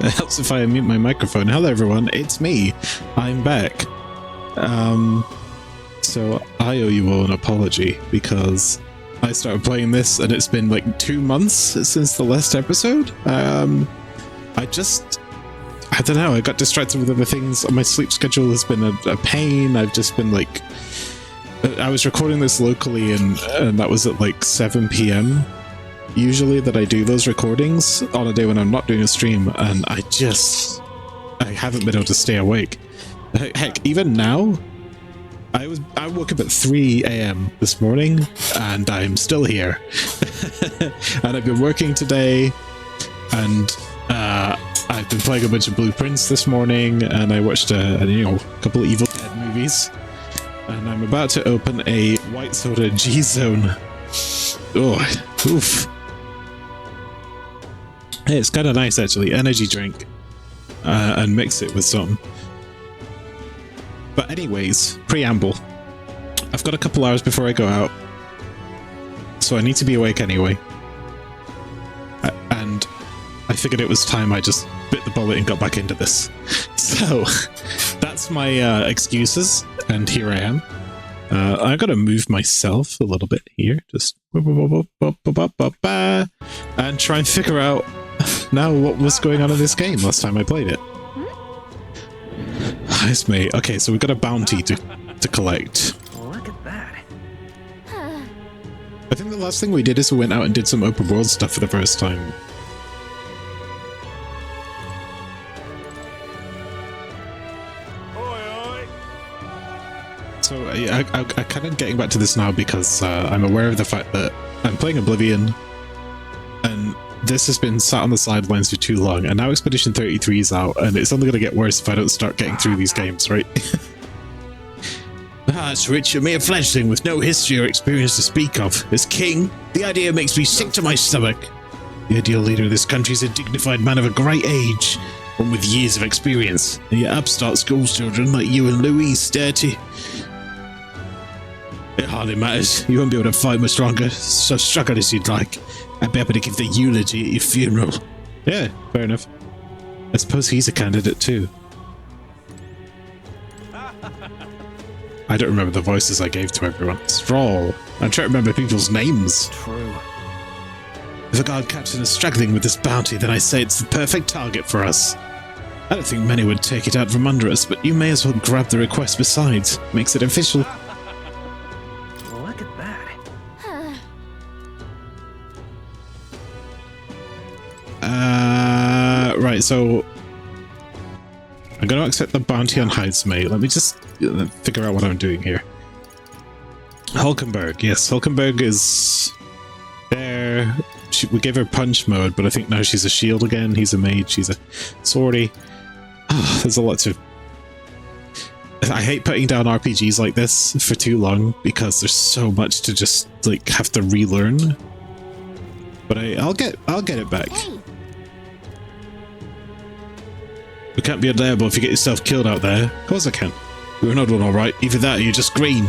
It helps if I mute my microphone. Hello everyone, it's me. I'm back. So I owe you all an apology because I started playing this and it's been like 2 months since the last episode. I don't know, I got distracted with other things. My sleep schedule has been a pain. I've just been like, I was recording this locally and that was at like 7 p.m. usually that I do those recordings on a day when I'm not doing a stream, and I haven't been able to stay awake. Heck, even now, I woke up at 3 a.m. this morning and I'm still here. And I've been working today, and I've been playing a bunch of Blueprints this morning, and I watched a couple of Evil Dead movies, and I'm about to open a white soda G-Zone. Oh, oof. Hey, it's kind of nice actually, energy drink, and mix it with some. But anyways, preamble. I've got a couple hours before I go out, so I need to be awake anyway. And I figured it was time I just bit the bullet and got back into this. So that's my excuses, and here I am. I gotta move myself a little bit here, just and try and figure out now what was going on in this game last time I played it. Nice, mate. Okay, so we've got a bounty to collect. Look at that. I think the last thing we did is we went out and did some open world stuff for the first time. So I kind of getting back to this now because I'm aware of the fact that I'm playing Oblivion, and this has been sat on the sidelines for too long, and now Expedition 33 is out, and it's only going to get worse if I don't start getting through these games, right? It's Rich, a mere fledgling with no history or experience to speak of. As king, the idea makes me sick to my stomach. The ideal leader of this country is a dignified man of a great age, one with years of experience, and yet upstart schoolchildren like you and Louise stare to... It hardly matters. You won't be able to fight much longer, so struggle as you'd like. I'd be able to give the eulogy at your funeral. Yeah, fair enough. I suppose he's a candidate too. I don't remember the voices I gave to everyone. Stroll. I'm trying to remember people's names. True. If a guard captain is struggling with this bounty, then I say it's the perfect target for us. I don't think many would take it out from under us, but you may as well grab the request besides. Makes it official. Look at that. Right, so I'm going to accept the bounty on Hydesmate. Let me just figure out what I'm doing here. Hulkenberg, yes, Hulkenberg is there. We gave her punch mode, but I think now she's a shield again. He's a mage, she's a swordy. Oh, there's a lot to... I hate putting down RPGs like this for too long because there's so much to just like have to relearn. But I'll get it back. We can't be unliable if you get yourself killed out there. Of course I can. You're not all right. Either that or you're just green.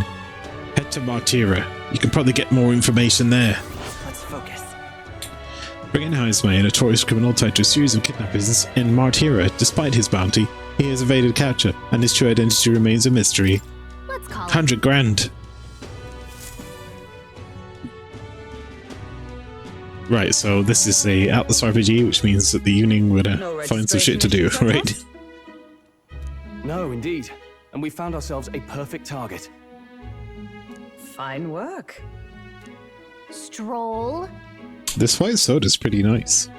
Head to Martira. You can probably get more information there. Let's focus. Bring in Hydesmate, a notorious criminal tied to a series of kidnappings in Martira. Despite his bounty, he has evaded capture, and his true identity remains a mystery. Let's call 100 grand. Right, so this is a Atlas RPG, which means that the evening would find some shit to do, right? No, indeed. And we found ourselves a perfect target. Fine work. Stroll. This white soda's pretty nice.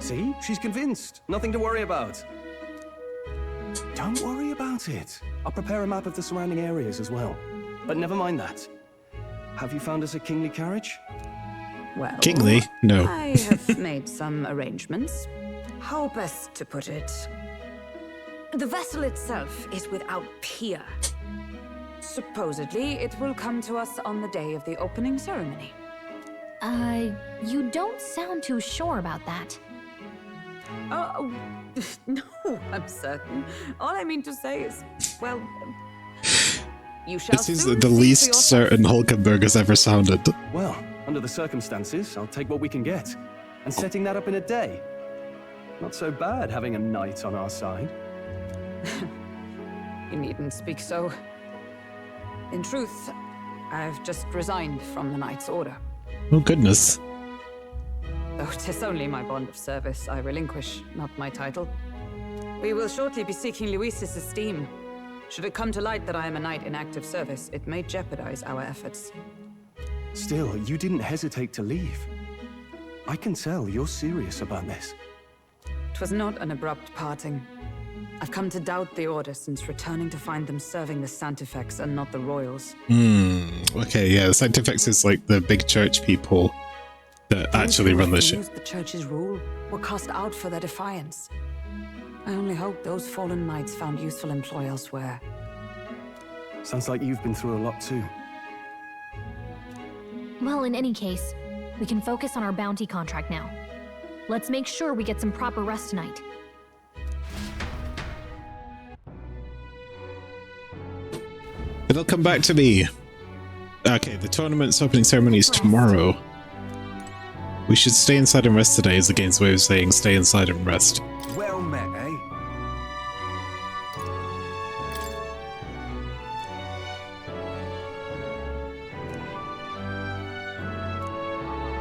See? She's convinced. Nothing to worry about. Don't worry about it. I'll prepare a map of the surrounding areas as well. But never mind that. Have you found us a kingly carriage? Well, Kingly? No. I have made some arrangements. How best to put it? The vessel itself is without peer. Supposedly, it will come to us on the day of the opening ceremony. You don't sound too sure about that. Oh, no, I'm certain. All I mean to say is, well, you shall This is soon the see least for yourself. certain Hulkenberg has ever sounded. Well, under the circumstances, I'll take what we can get. And setting that up in a day? Not so bad having a knight on our side. You needn't speak so. In truth, I've just resigned from the Knight's Order. Oh, goodness. Though 'tis only my bond of service I relinquish, not my title. We will shortly be seeking Luis's esteem. Should it come to light that I am a knight in active service, it may jeopardize our efforts. Still, you didn't hesitate to leave. I can tell you're serious about this. It was not an abrupt parting. I've come to doubt the Order since returning to find them serving the Santifex and not the Royals. Okay, yeah, the Santifex is like the big church people that actually run the ship. The church's rule were cast out for their defiance. I only hope those fallen knights found useful employ elsewhere. Sounds like you've been through a lot too. Well, in any case, we can focus on our bounty contract now. Let's make sure we get some proper rest tonight. It'll come back to me. Okay, the tournament's opening ceremony is tomorrow. We should stay inside and rest today is the game's way of saying stay inside and rest. Well met, eh?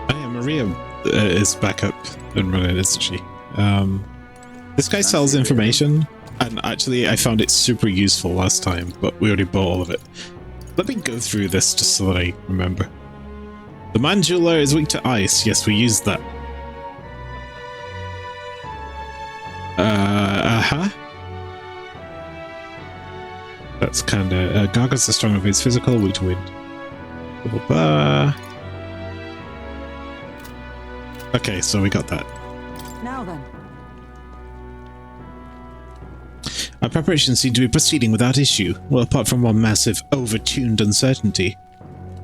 Oh yeah, Maria is back up and running, isn't she? This guy sells information, and actually I found it super useful last time, but we already bought all of it. Let me go through this just so that I remember. The man jeweler is weak to ice. Yes, we used that. That's kinda... Gargles are strong against physical, weak to wind. Blah, blah, blah. Okay, so we got that. Now then. Our preparations seem to be proceeding without issue. Well, apart from one massive, overtuned uncertainty.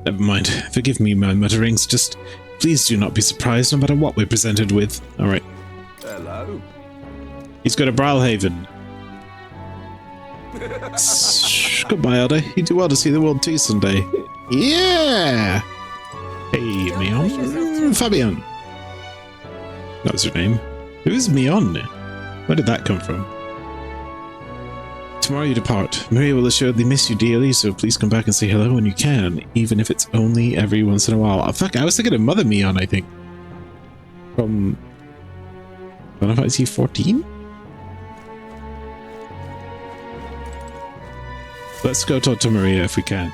Never mind. Forgive me, my mutterings. Just please do not be surprised no matter what we're presented with. Alright. Hello. He's got a Brawlhaven. Goodbye, Elder. You do well to see the world too someday. Yeah! Hey, Mion. Fabian. That was her name. Who is Mion? Where did that come from? Tomorrow you depart. Maria will assuredly miss you dearly, so please come back and say hello when you can, even if it's only every once in a while. Oh, fuck, I was thinking of Mother Mion, I think. From Final Fantasy 14? Let's go talk to Maria if we can.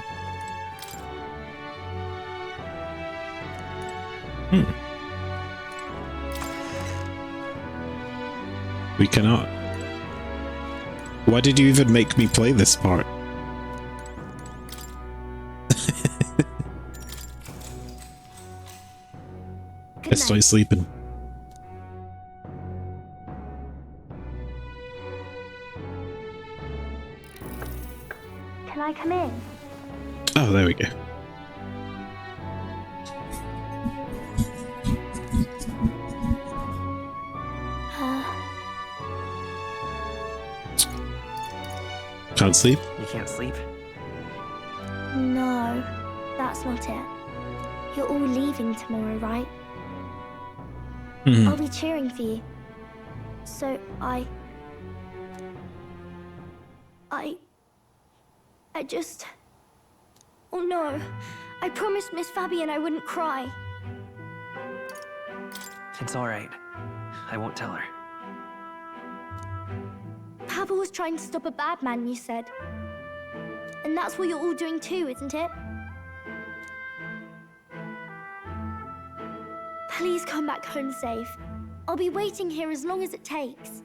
We cannot. Why did you even make me play this part? Estoy sleeping. Can I come in? Oh, there we go. Can't sleep? You can't sleep? No, that's not it. You're all leaving tomorrow, right? I'll be cheering for you. So I just... Oh no, I promised Miss Fabian I wouldn't cry. It's alright. I won't tell her. Papa was trying to stop a bad man, you said. And that's what you're all doing too, isn't it? Please come back home safe. I'll be waiting here as long as it takes.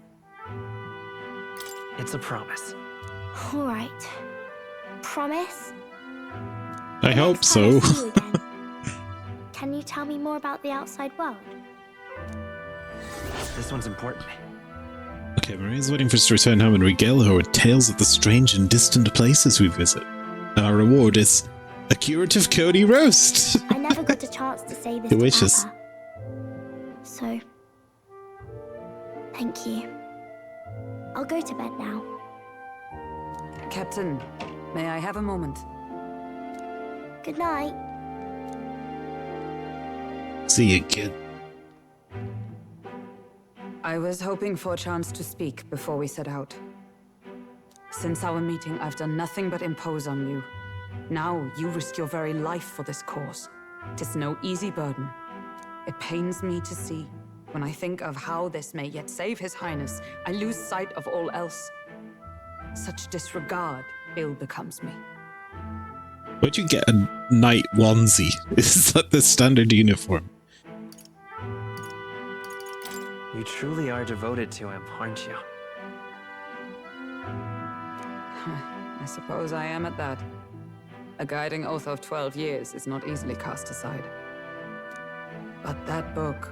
It's a promise. All right. Promise? I hope so. Next time I see you again, can you tell me more about the outside world? This one's important. Okay, Maria's waiting for us to return home and regale her with tales of the strange and distant places we visit. Our reward is a curative Cody roast. I never got a chance to say this Delicious. to Papa. So, thank you. I'll go to bed now. Captain, may I have a moment? Good night. See you, kid. I was hoping for a chance to speak before we set out. Since our meeting, I've done nothing but impose on you. Now, you risk your very life for this cause. 'Tis no easy burden. It pains me to see. When I think of how this may yet save His Highness, I lose sight of all else. Such disregard ill becomes me. Where'd you get a knight onesie? Is that the standard uniform? You truly are devoted to him, aren't you? I suppose I am at that. A guiding oath of 12 years is not easily cast aside. But that book...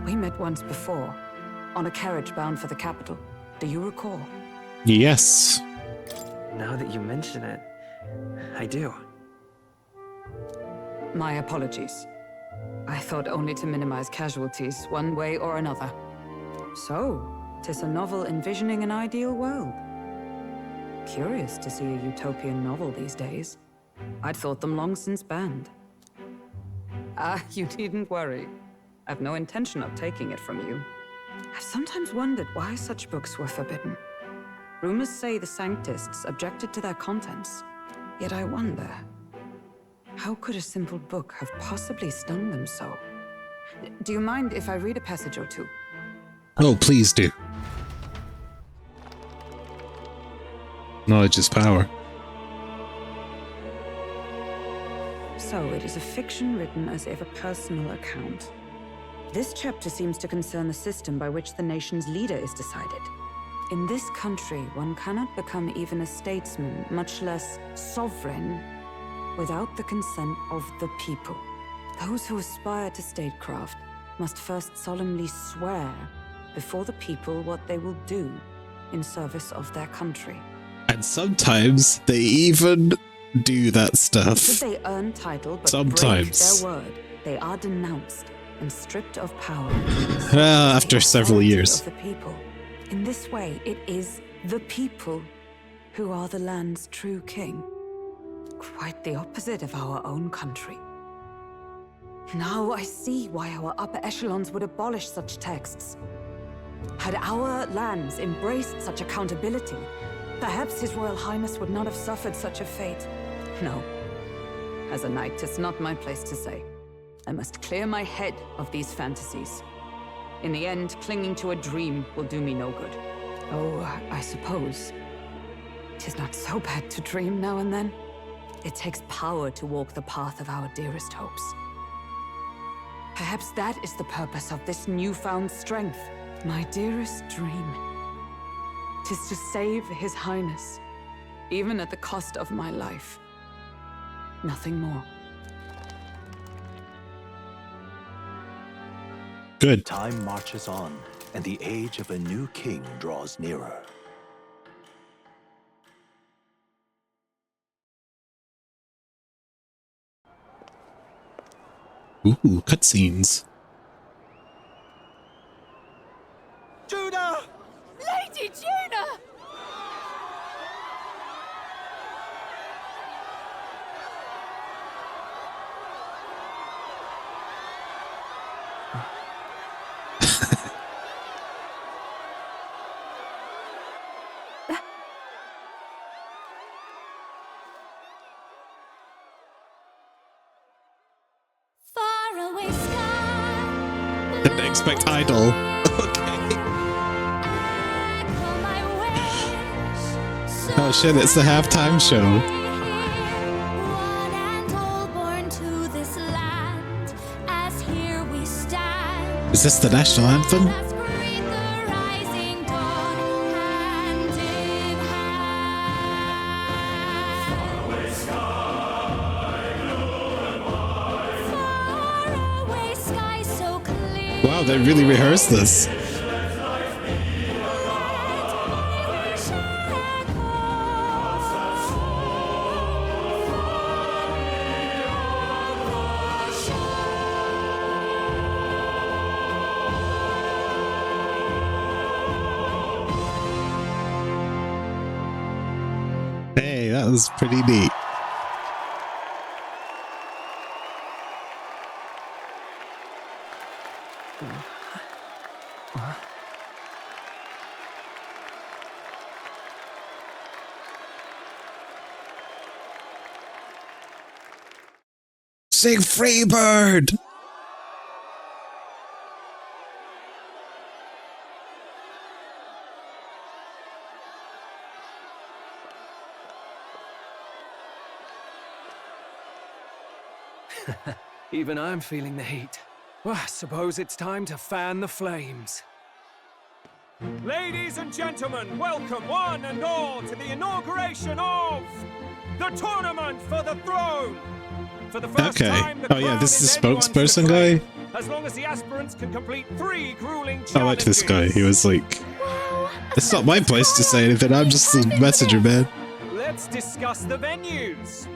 We met once before, on a carriage bound for the capital. Do you recall? Yes. Now that you mention it, I do. My apologies. I thought only to minimize casualties, one way or another. So, 'tis a novel envisioning an ideal world. Curious to see a utopian novel these days. I'd thought them long since banned. You needn't worry. I've no intention of taking it from you. I've sometimes wondered why such books were forbidden. Rumors say the Sanctists objected to their contents. Yet I wonder, how could a simple book have possibly stung them so? Do you mind if I read a passage or two? Oh, please do. Knowledge is power. So it is a fiction written as if a personal account. This chapter seems to concern the system by which the nation's leader is decided. In this country, one cannot become even a statesman, much less sovereign, without the consent of the people. Those who aspire to statecraft must first solemnly swear before the people what they will do in service of their country. And sometimes they even do that stuff. Should they earn title but Sometimes. break their word, they are denounced and stripped of power. After several years. Of the people. In this way, it is the people who are the land's true king. Quite the opposite of our own country. Now I see why our upper echelons would abolish such texts. Had our lands embraced such accountability, perhaps His Royal Highness would not have suffered such a fate. No. As a knight, it's not my place to say. I must clear my head of these fantasies. In the end, clinging to a dream will do me no good. Oh, I suppose 'tis not so bad to dream now and then. It takes power to walk the path of our dearest hopes. Perhaps that is the purpose of this newfound strength. My dearest dream. 'Tis to save His Highness, even at the cost of my life. Nothing more. Good. Time marches on, and the age of a new king draws nearer. Ooh, cutscenes. Judah! Lady Juna! Faraway sky. Didn't expect Idol. Okay. Echo my wish. Oh shit, it's the halftime show. One and all born to this land, as here we stand. Is this the national anthem? Let's greet the rising dawn, hand in hand. Faraway sky so clear. Wow, they really rehearsed this. Hey, that was pretty neat. Sing Freebird! Even I'm feeling the heat. Well, I suppose it's time to fan the flames. Ladies and gentlemen, welcome one and all to the inauguration of the Tournament for the Throne. For the first time, the yeah, this is the anyone's spokesperson to guy. as long as the aspirants can complete 3 grueling challenges. I like this guy. He was like, it's not my place to say anything. I'm just the messenger, man. Let's discuss the venues.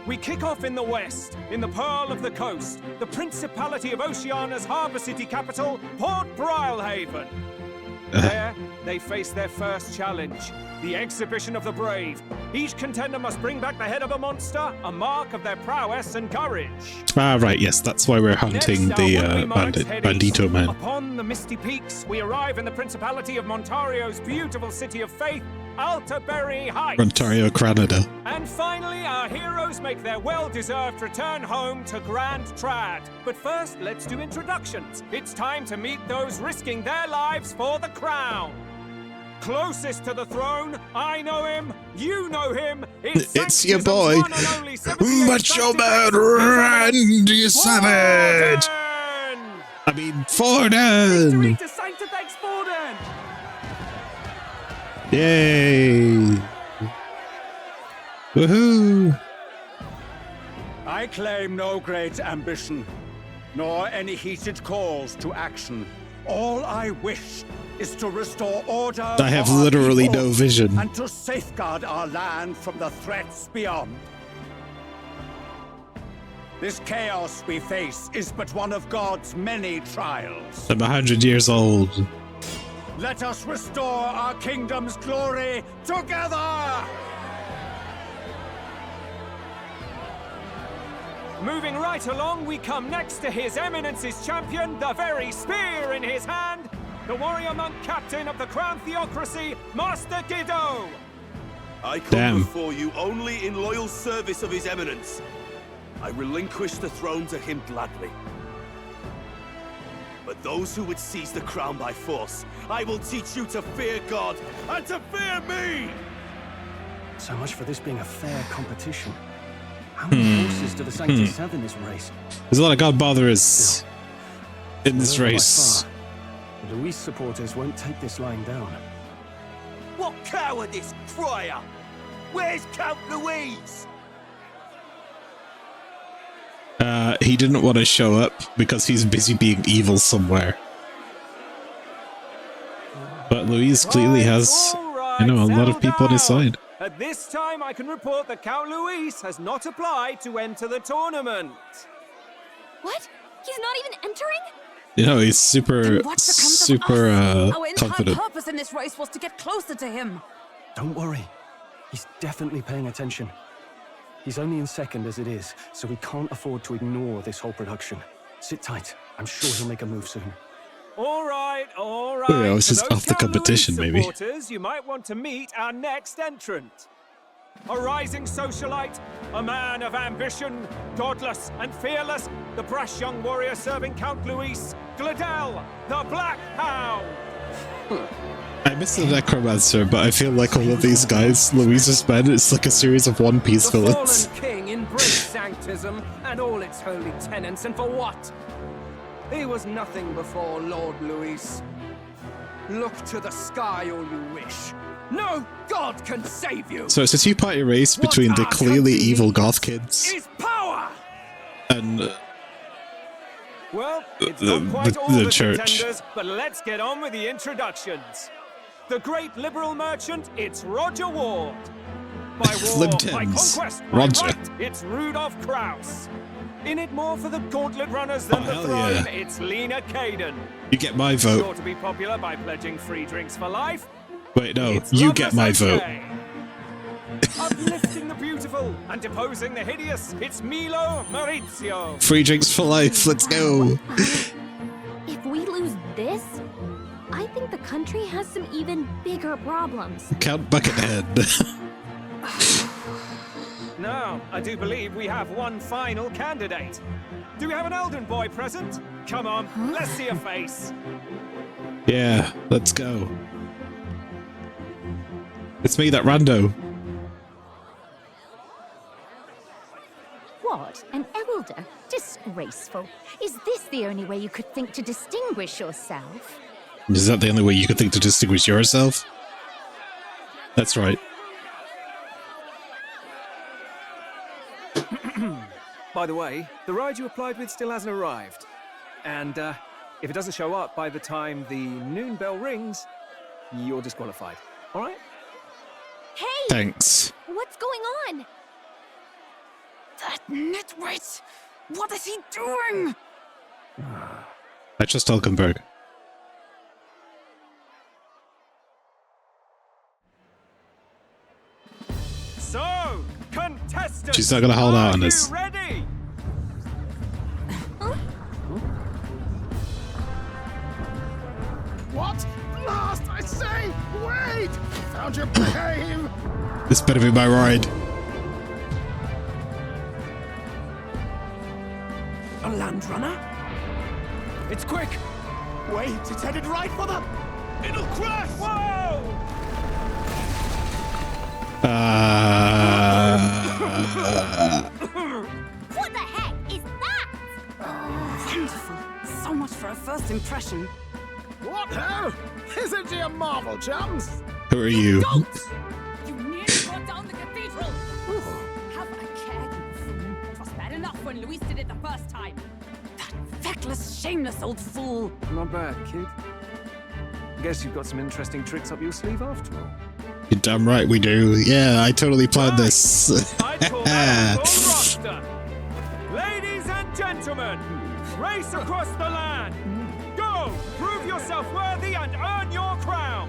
We kick off in the west, in the Pearl of the Coast, the Principality of Oceania's harbour city capital, Port Brilehaven. There, they face their first challenge, the Exhibition of the Brave. Each contender must bring back the head of a monster, a mark of their prowess and courage. Ah, right, yes, that's why we're hunting the bandito man. Upon the misty peaks, we arrive in the Principality of Montario's beautiful city of faith, Altaberry Heights. Ontario, Canada. And finally, our heroes make their well-deserved return home to Grand Trad. But first, let's do introductions. It's time to meet those risking their lives for the crown. Closest to the throne, I know him, you know him. It's your boy, Macho Man Randy Savage. I mean, Forden. Victory to Sanctifex Forden. Yay! Woohoo! I claim no great ambition, nor any heated calls to action. All I wish is to restore order. I have literally no vision. And to safeguard our land from the threats beyond. This chaos we face is but one of God's many trials. I'm 100 years old. Let us restore our kingdom's glory together! Moving right along, we come next to His Eminence's champion, the very spear in his hand, the warrior monk captain of the Crown Theocracy, Master Giddo. I come before you only in loyal service of His Eminence. I relinquish the throne to him gladly. But those who would seize the crown by force, I will teach you to fear God and to fear me! So much for this being a fair competition. How many horses do the Sanctus have in this race? There's a lot of godbotherers in this race. The Luis supporters won't take this lying down. What cowardice, crier! Where's Count Louise? He didn't want to show up because he's busy being evil somewhere. But Louise clearly has, you know, a lot of people on his side. At this time, I can report that Count Luis has not applied to enter the tournament. What? He's not even entering? You know, he's super Our entire confident. purpose in this race was to get closer to him. Don't worry. He's definitely paying attention. He's only in second as it is, so we can't afford to ignore this whole production. Sit tight. I'm sure he'll make a move soon. All right. Oh, yeah, this is off the competition, maybe. You might want to meet our next entrant. A rising socialite, a man of ambition, godless and fearless, the brash young warrior serving Count Luis, Gladel, the Black Hound. I miss the Necromancer, but I feel like all of these guys, Louise's men, it's like a series of One Piece villains. The fallen king embraced sanctism and all its holy tenets, and for what? He was nothing before Lord Luis. Look to the sky all you wish. No god can save you. So it's a two-party race between the clearly evil goth kids is power. and Well, it's not quite all the the church. contenders, but let's get on with the introductions. The great liberal merchant, it's Roger Ward. By war, by conquest, by Roger. right, it's Rudolph Kraus. In it more for the gauntlet runners than the hell throne, yeah. it's Lena Kaden. You get my vote. Sure to be popular by pledging free drinks for life. Wait, no, It's you Loveless get my vote. O'Shea. Uplifting the beautiful and deposing the hideous, it's Milo Maurizio. Free drinks for life, let's go. If country has some even bigger problems. Count Buckethead. Now, I do believe we have one final candidate. Do we have an Elden boy present? Come on, let's see a face. Yeah, let's go. It's me, that rando. What? An elder? Disgraceful. Is this the only way you could think to distinguish yourself? Is that the only way you could think to distinguish yourself? That's right. By the way, the ride you applied with still hasn't arrived. And if it doesn't show up by the time the noon bell rings, you're disqualified. All right? Hey! Thanks. What's going on? That nitwit! What is he doing? I trust Hulkenberg. So, contestants, She's not gonna hold out on this. Are you ready? What? Last, I say! Wait! Found your cave! This better be my ride. A land runner? It's quick! Wait, it's headed right for them! It'll crash! Whoa! What the heck is that? Wonderful. So much for a first impression. What ho? Isn't he a marvel, chums? Who are you? You nearly brought down the cathedral! Have a care, you fool. It was bad enough when Luis did it the first time. That feckless, shameless old fool. Not bad, kid. Guess you've got some interesting tricks up your sleeve after all. You're damn right we do. Yeah, I totally planned this. I'd call that a full roster. Ladies and gentlemen, race across the land. Go, prove yourself worthy and earn your crown.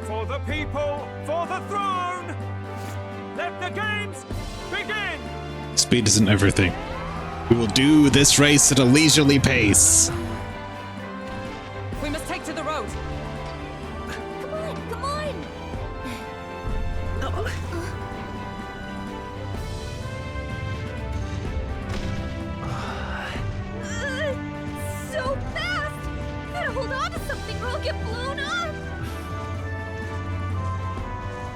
For the people, for the throne. Let the games begin. Speed isn't everything. We will do this race at a leisurely pace. We must take to the road. Come on, come on! So fast! Gotta hold on to something or I'll get blown up!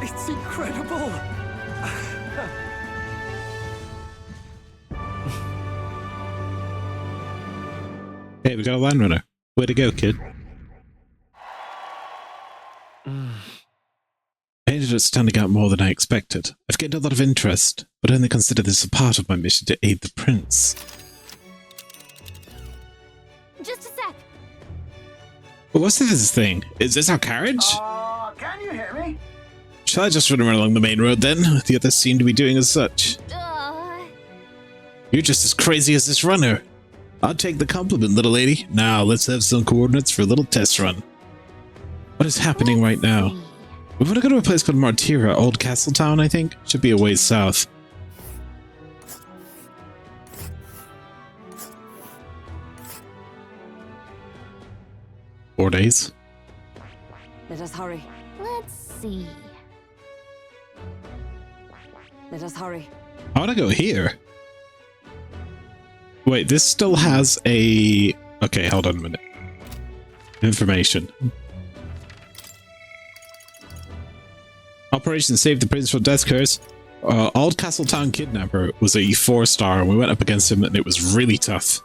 It's incredible. Hey, we got a land runner. Way to go, kid. I ended up standing out more than I expected. I've gained a lot of interest, but only consider this a part of my mission to aid the prince. Just a sec. But what's this thing? Is this our carriage? Can you hear me? Shall I just run around along the main road then? The others seem to be doing as such. You're just as crazy as this runner. I'll take the compliment, little lady. Now, let's have some coordinates for a little test run. What is happening right now? We want to go to a place called Martira, Old Castle Town, I think. Should be a ways south. Four days. Let us hurry. Let's see. Let us hurry. I want to go here. Wait, this still has a... Okay, hold on a minute. Information. Operation Save the Prince from Death Curse. Old Castle Town Kidnapper was a 4-star and we went up against him and it was really tough.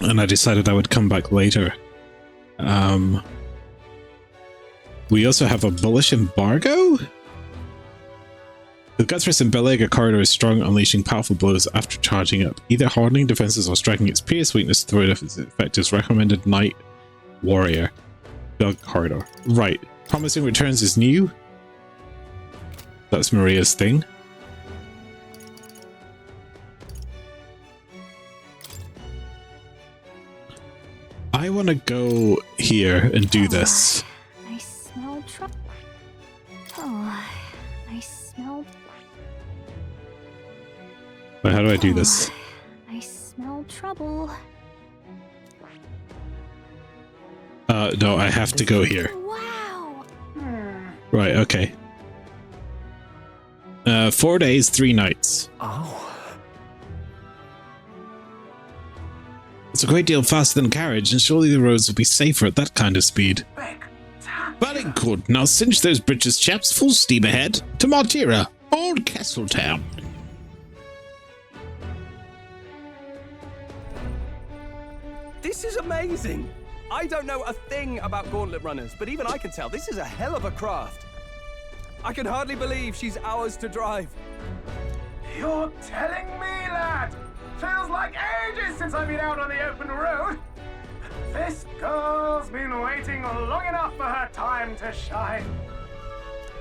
And I decided I would come back later. We also have a bullish embargo? The guts rest in Belega corridor is strong, unleashing powerful blows after charging up, either hardening defenses or striking its pierce weakness to throw it off its effect is recommended Knight Warrior. Bug corridor. Right. Promising returns is new. That's Maria's thing. I want to go here and do this. I smell trouble. Oh, I smell. Wait, how do I do this? I smell trouble. No, I have to go here. Wow. Right, okay. 4 days, 3 nights. Oh. It's a great deal faster than carriage, and surely the roads will be safer at that kind of speed. Very good. Now cinch those britches, chaps. Full steam ahead to Martira, Old Castletown. This is amazing! I don't know a thing about gauntlet runners, but even I can tell this is a hell of a craft. I can hardly believe she's ours to drive. You're telling me, lad? Feels like ages since I've been out on the open road. This girl's been waiting long enough for her time to shine.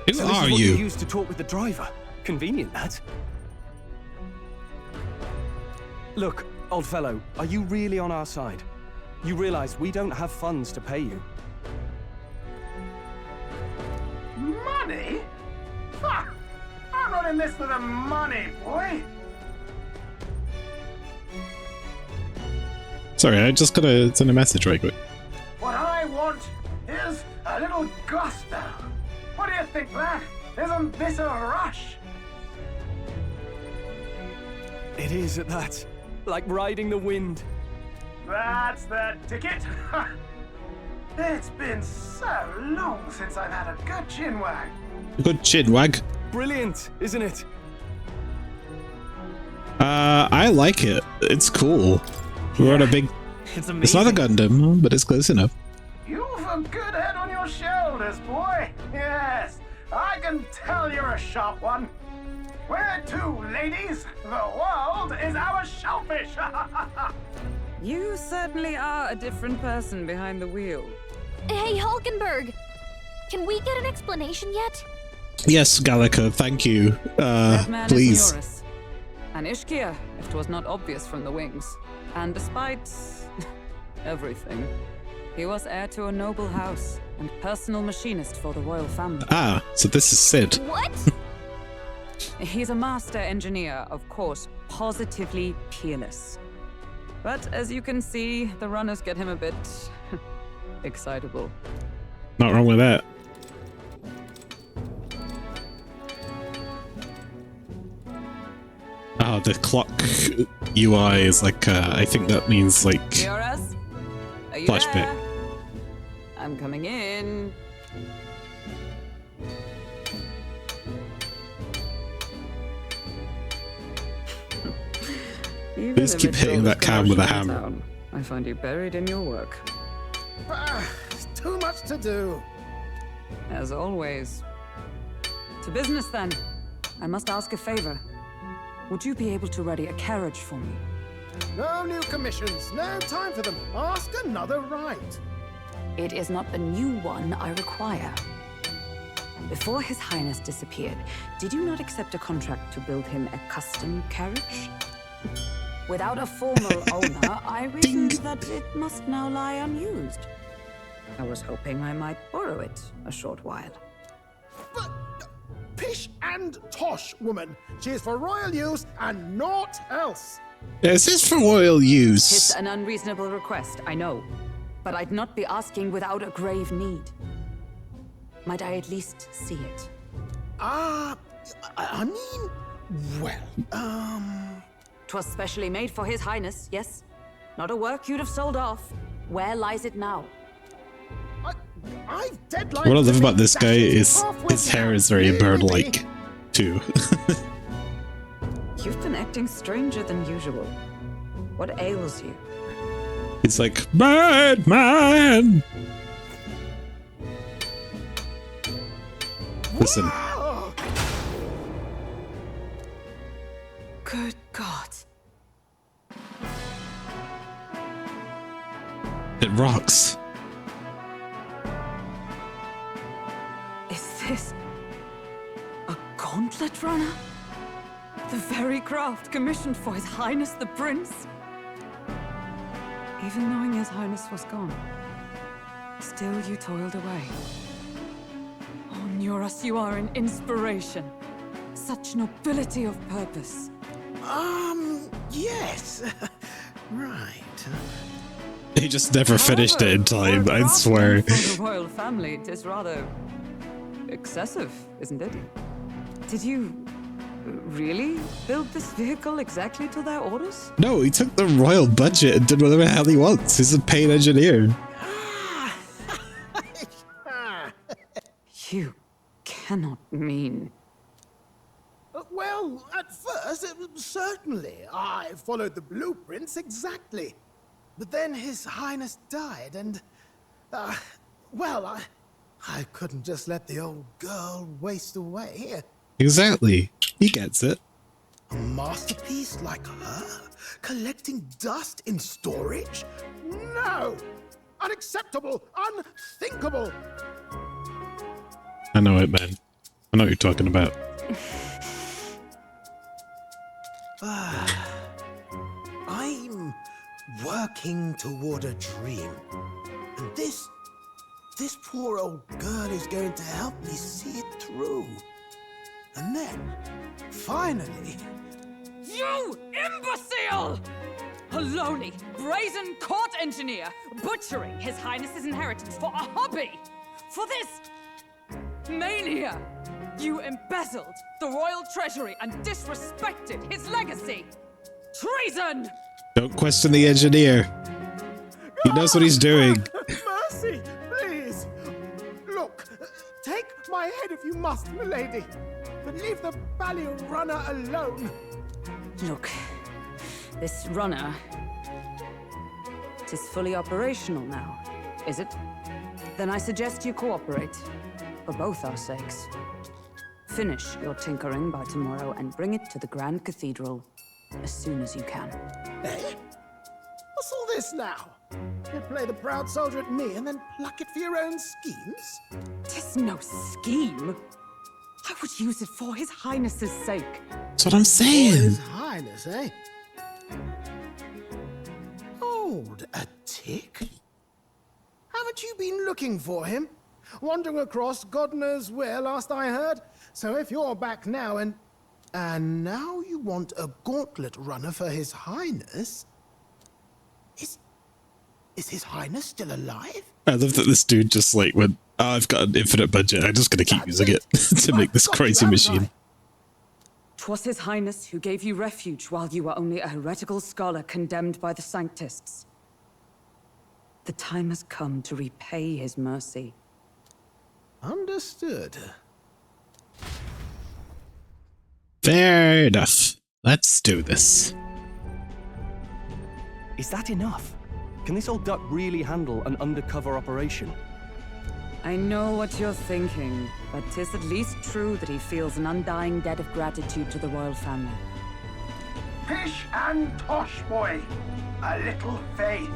Who so this are is what you? Used to talk with the driver. Convenient, that. Look, old fellow, are you really on our side? You realize we don't have funds to pay you. Money? Ha! I'm not in this for the money, boy. Sorry, I just gotta send a message right quick. What I want is a little gusto. What do you think, lad? Isn't this a rush? It is at that. Like riding the wind. That's the ticket. It's been so long since I've had a good chinwag. Good chinwag. Brilliant, isn't it? I like it. It's cool. We're on a big... It's not a Gundam, but it's close enough. You've a good head on your shoulders, boy. Yes, I can tell you're a sharp one. Where to, ladies? The world is our shellfish. You certainly are a different person behind the wheel. Hey, Hulkenberg! Can we get an explanation yet? Yes, Gallica, thank you. That man Please. is Neurus. An Ishkia, if 'twas not obvious from the wings. And despite everything, he was heir to a noble house and personal machinist for the royal family. Ah, so this is Sid. What? He's a master engineer, of course, positively peerless. But as you can see, the runners get him a bit excitable. Not wrong with that. Oh, the clock UI is like, I think that means like Neurus? Are you flashback. there? I'm coming in. Just keep hitting that cam with a hammer. I find you buried in your work. It's too much to do. As always. To business then. I must ask a favor. Would you be able to ready a carriage for me? No new commissions. No time for them. Ask another right. It is not the new one I require. Before His Highness disappeared, did you not accept a contract to build him a custom carriage? Without a formal owner, I reasoned that it must now lie unused. I was hoping I might borrow it a short while. But pish and tosh, woman. She is for royal use and naught else. Is this for royal use? It's an unreasonable request, I know. But I'd not be asking without a grave need. Might I at least see it? I mean, well, 'Twas specially made for His Highness, yes? Not a work you'd have sold off. Where lies it now? I've deadlines. What I love about this guy is his hair is very bird-like, too. You've been acting stranger than usual. What ails you? He's like, Birdman! Listen. Good God. It rocks. Is this a gauntlet runner? The very craft commissioned for His Highness the Prince? Even knowing His Highness was gone, still you toiled away. Oh, Neurus, you are an inspiration. Such nobility of purpose. yes. Right. He just never finished it in time, I swear. For the royal family, it is rather excessive, isn't it? Did you really build this vehicle exactly to their orders? No, he took the royal budget and did whatever the hell he wants. He's a paid engineer. You cannot mean... Well, at first, certainly. I followed the blueprints exactly. But then His Highness died and... well, I couldn't just let the old girl waste away. Exactly. He gets it. A masterpiece like her? Collecting dust in storage? No! Unacceptable! Unthinkable! I know it, man. I know what you're talking about. I'm working toward a dream. And this poor old girl is going to help me see it through. And then, finally... You imbecile! A lowly, brazen court engineer butchering His Highness's inheritance for a hobby! For this mania! You embezzled the royal treasury and disrespected his legacy! Treason! Don't question the engineer. He knows what he's doing. Mercy, please! Look, take my head if you must, milady. But leave the Balliol runner alone. Look, this runner... It is fully operational now, is it? Then I suggest you cooperate, for both our sakes. Finish your tinkering by tomorrow and bring it to the Grand Cathedral as soon as you can. Eh? What's all this now? You play the proud soldier at me and then pluck it for your own schemes? Tis no scheme. I would use it for His Highness's sake. That's what I'm saying. For His Highness, eh? Hold a tick. Haven't you been looking for him? Wandering across God knows where last I heard. So if you're back now and now you want a gauntlet runner for His Highness? Is His Highness still alive? I love that this dude just like went, oh, I've got an infinite budget. I'm just going to keep using it to make this crazy machine. 'Twas His Highness who gave you refuge while you were only a heretical scholar condemned by the Sanctists. The time has come to repay his mercy. Understood. Fair enough. Let's do this. Is that enough? Can this old duck really handle an undercover operation? I know what you're thinking, but 'tis at least true that he feels an undying debt of gratitude to the royal family. Pish and tosh, boy. A little faith.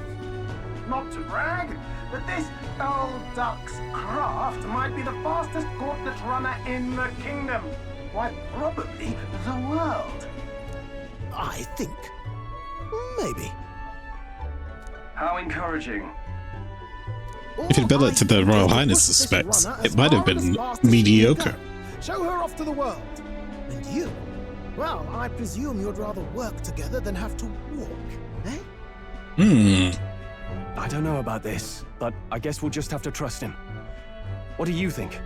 Not to brag, but this old duck's craft might be the fastest gauntlet runner in the kingdom. Why, probably the world. I think. Maybe. How encouraging. If you'd built it to the Royal Highness's specs, it might have been mediocre. Show her off to the world. And you? Well, I presume you'd rather work together than have to walk, eh? I don't know about this, but I guess we'll just have to trust him. What do you think?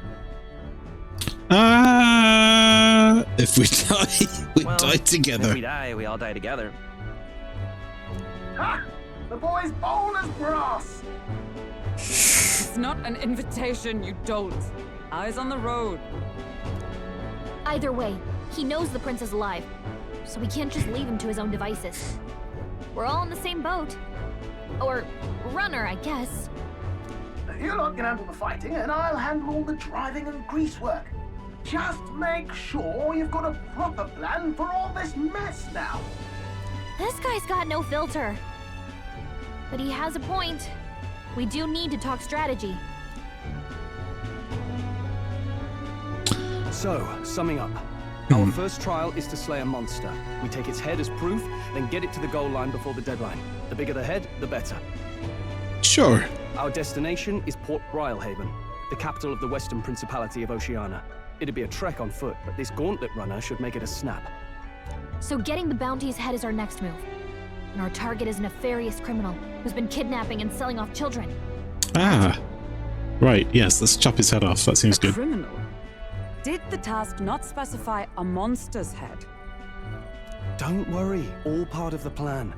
If we die, we die together. If we die, we all die together. Ha! The boy's bold as brass. It's not an invitation, you dolt. Eyes on the road. Either way, he knows the prince is alive, so we can't just leave him to his own devices. We're all in the same boat. Or runner, I guess. You lot can handle the fighting, and I'll handle all the driving and grease work. Just make sure you've got a proper plan for all this mess now. This guy's got no filter. But he has a point. We do need to talk strategy. So, summing up. Our first trial is to slay a monster. We take its head as proof, then get it to the goal line before the deadline. The bigger the head, the better. Sure. Our destination is Port Brialhaven, the capital of the Western Principality of Oceania. It'd be a trek on foot, but this gauntlet runner should make it a snap. So getting the bounty's head is our next move. and our target is a nefarious criminal who's been kidnapping and selling off children. Ah, right. Yes, let's chop his head off. That seems good. Criminal? Did the task not specify a monster's head? Don't worry, all part of the plan.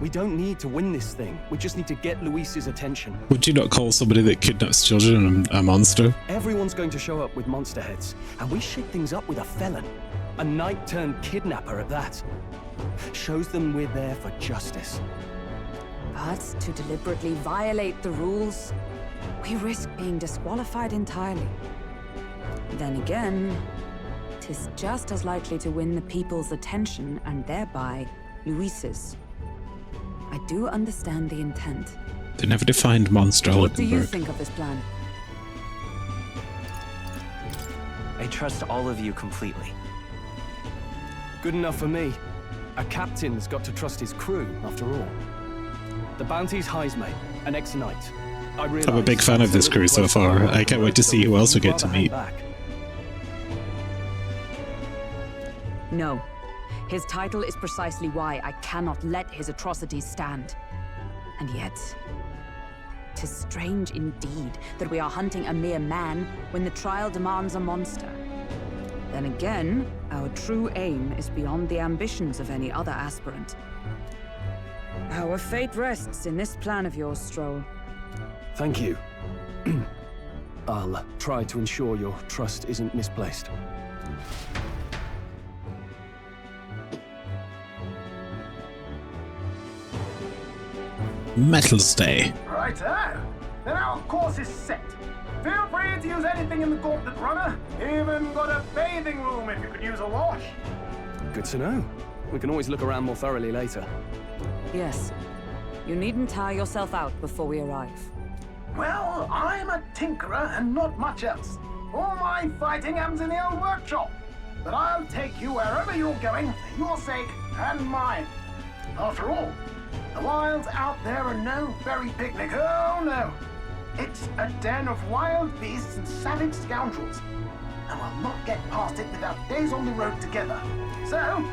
We don't need to win this thing. We just need to get Luis's attention. Would you not call somebody that kidnaps children a monster? Everyone's going to show up with monster heads, and we shake things up with a felon. A knight-turned-kidnapper at that. Shows them we're there for justice. But to deliberately violate the rules, we risk being disqualified entirely. Then again, 'tis just as likely to win the people's attention and thereby Luis's. I do understand the intent. They never defined monster. What do you think of this plan? I trust all of you completely. Good enough for me. A captain's got to trust his crew, after all. The bounty's highs, mate. An ex-knight. I'm a big fan of this crew so far. I can't wait to see who else we get to meet. No. His title is precisely why I cannot let his atrocities stand. And yet, 'tis strange indeed that we are hunting a mere man when the trial demands a monster. Then again, our true aim is beyond the ambitions of any other aspirant. Our fate rests in this plan of yours, Stroll. Thank you. I'll try to ensure your trust isn't misplaced. Metal stay. Righto. Then our course is set. Feel free to use anything in the gauntlet runner. Even got a bathing room if you could use a wash. Good to know. We can always look around more thoroughly later. Yes. You needn't tire yourself out before we arrive. Well, I'm a tinkerer and not much else. All my fighting happens in the old workshop. But I'll take you wherever you're going for your sake and mine. After all, the wilds out there are no berry picnic. Oh no. It's a den of wild beasts and savage scoundrels. And we'll not get past it without days on the road together. So,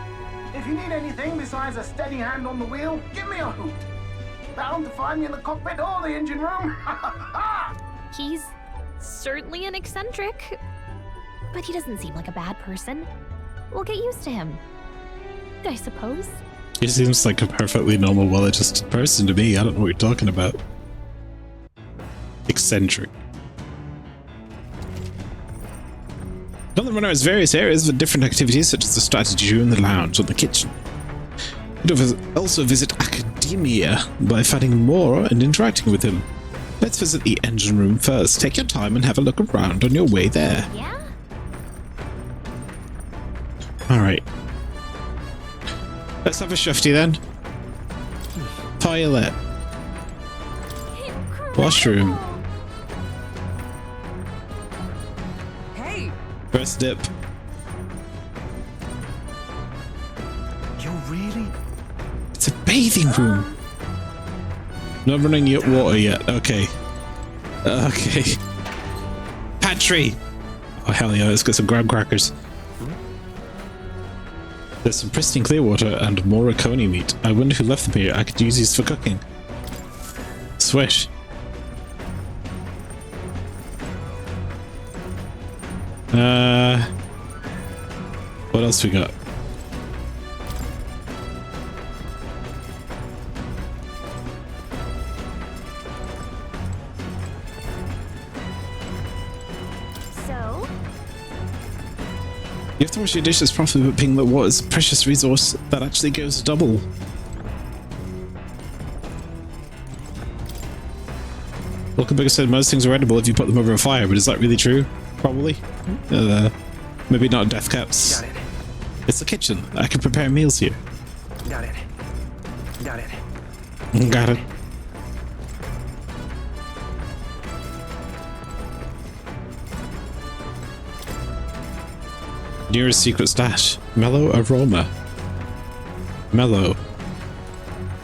if you need anything besides a steady hand on the wheel, give me a hoot. Bound to find me in the cockpit or the engine room. He's certainly an eccentric, but he doesn't seem like a bad person. We'll get used to him, I suppose. He seems like a perfectly normal, well-adjusted person to me. I don't know what you're talking about. Eccentric. Another runner has various areas with different activities such as the strategy room, the lounge, or the kitchen. You can also visit Academia by finding more and interacting with him. Let's visit the engine room first. Take your time and have a look around on your way there. Yeah? Alright. Let's have a shifty then. Toilet. Washroom. Hey! First dip. You're really... It's a bathing room. Not running yet water yet. Okay. Okay. Pantry. Oh hell yeah, let's get some graham crackers. There's some pristine clear water and moroconi meat. I wonder who left them here. I could use these for cooking. Swish. What else we got? So? You have to wash your dishes properly, but ping the water is a precious resource that actually goes double. Wilkenberger said most things are edible if you put them over a fire, but is that really true? Probably. Maybe not death caps. Got it. It's the kitchen. I can prepare meals here. Got it. Got it. Got it. Nearest secret stash. Mellow aroma. Mellow.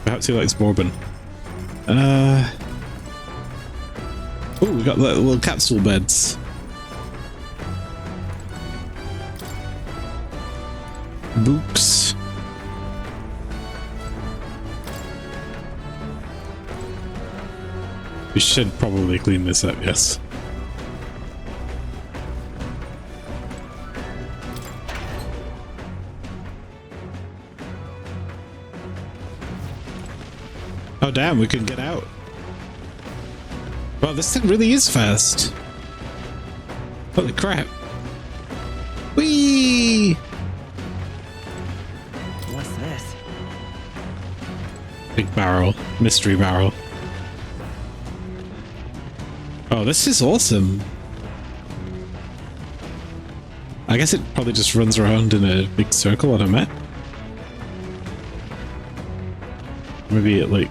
Perhaps he likes bourbon. Oh, we got the little capsule beds. Books. We should probably clean this up, yes. Oh damn, we can get out. Wow, this thing really is fast. Holy crap. Whee! What's this? Big barrel. Mystery barrel. Oh, this is awesome. I guess it probably just runs around in a big circle on a map. Maybe it like...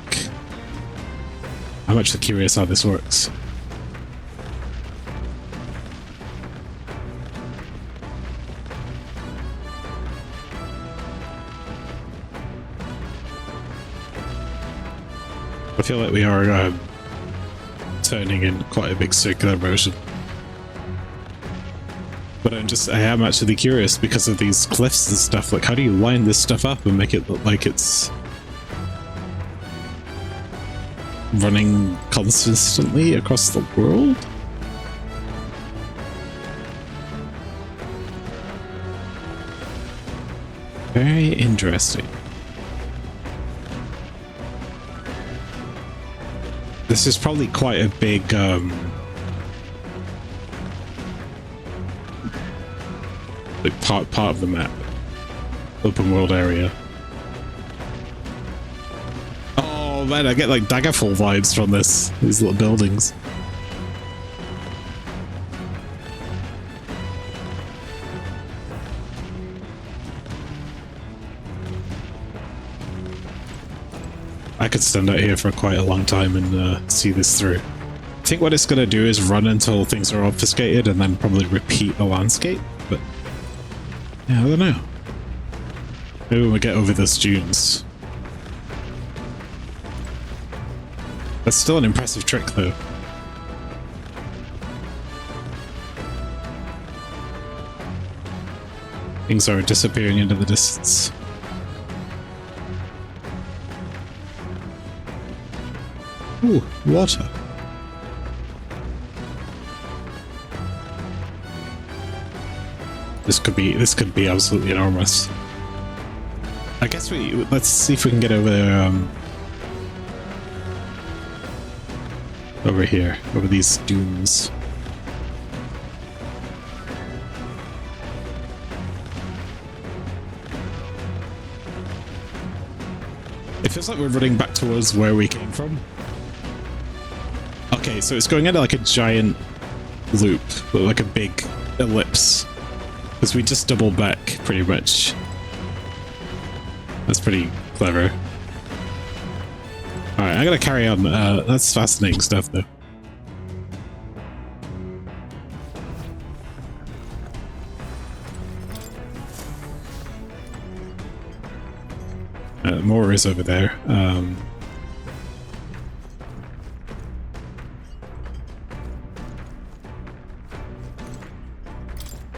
I'm actually curious how this works. I feel like we are turning in quite a big circular motion. But I am actually curious because of these cliffs and stuff. Like, how do you line this stuff up and make it look like it's running consistently across the world? Very interesting. This is probably quite a big like part of the map. Open world area. Oh man, I get like Daggerfall vibes from these little buildings. I could stand out here for quite a long time and see this through. I think what it's going to do is run until things are obfuscated and then probably repeat the landscape, but yeah, I don't know. Maybe when we get over those dunes. That's still an impressive trick though. Things are disappearing into the distance. Ooh, water. This could be absolutely enormous. I guess let's see if we can get over there, over here, over these dunes. It feels like we're running back towards where we came from. Okay, so it's going into like a giant loop, but like a big ellipse. Because we just doubled back, pretty much. That's pretty clever. Alright, I'm gonna carry on. That's fascinating stuff, though. More is over there.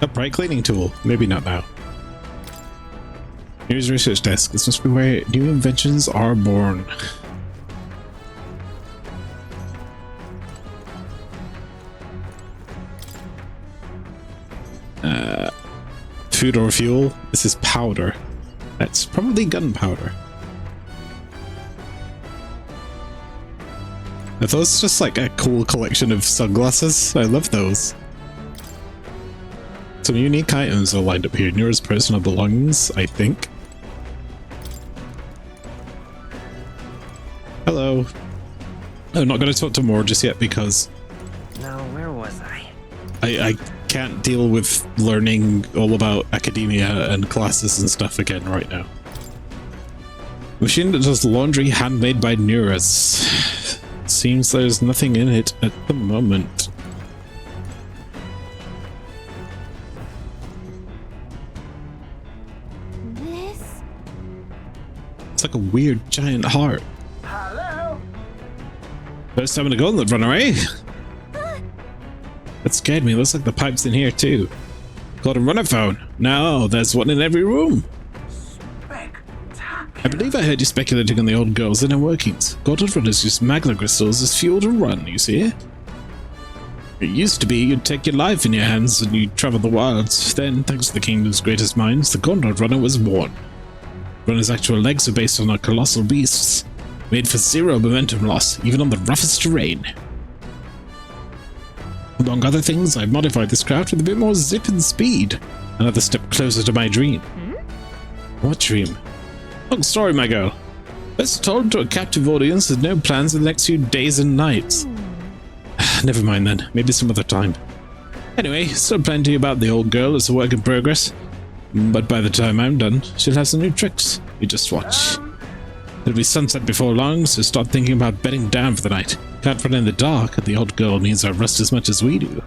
Upright cleaning tool. Maybe not now. Here's research desk. This must be where new inventions are born. Food or fuel? This is powder. That's probably gunpowder. Are those just like a cool collection of sunglasses? I love those. Some unique items are lined up here. Nearest personal belongings, I think. Hello. I'm not going to talk to more just yet because... Now, where was I? I can't deal with learning all about academia and classes and stuff again right now. Machine that does laundry handmade by Neuras. Seems there's nothing in it at the moment. It's like a weird giant heart. Hello? First time in the gauntlet runner, eh? That scared me. Looks like the pipe's in here too. Got a runner phone. No, there's one in every room. Spectacular. I believe I heard you speculating on the old girl's inner workings. Golden runners use magma crystals as fuel to run, you see? It used to be you'd take your life in your hands and you'd travel the wilds. Then, thanks to the kingdom's greatest minds, the Golden Runner was born. Runner's actual legs are based on our colossal beasts, made for zero momentum loss, even on the roughest terrain. Among other things, I've modified this craft with a bit more zip and speed. Another step closer to my dream. What dream? Long story, my girl. Best told to a captive audience with no plans for the next few days and nights. Never mind then, maybe some other time. Anyway, still plenty about the old girl as a work in progress. But by the time I'm done, she'll have some new tricks. You just watch. It'll be sunset before long, so start thinking about bedding down for the night. Can't run in the dark, and the old girl needs our rest as much as we do.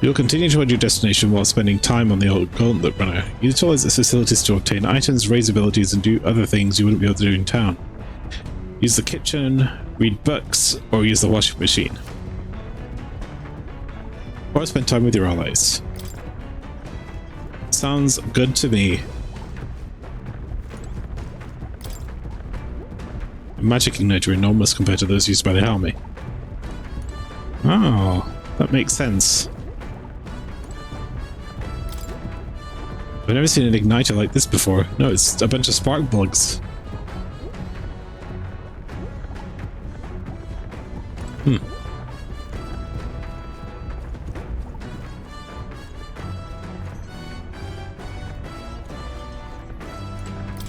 You'll continue toward your destination while spending time on the old Gauntlet Runner. Utilize its facilities to obtain items, raise abilities, and do other things you wouldn't be able to do in town. Use the kitchen, read books, or use the washing machine. Or spend time with your allies. Sounds good to me. Magic igniter are enormous compared to those used by the army. Oh, that makes sense. I've never seen an igniter like this before. No, it's a bunch of spark plugs.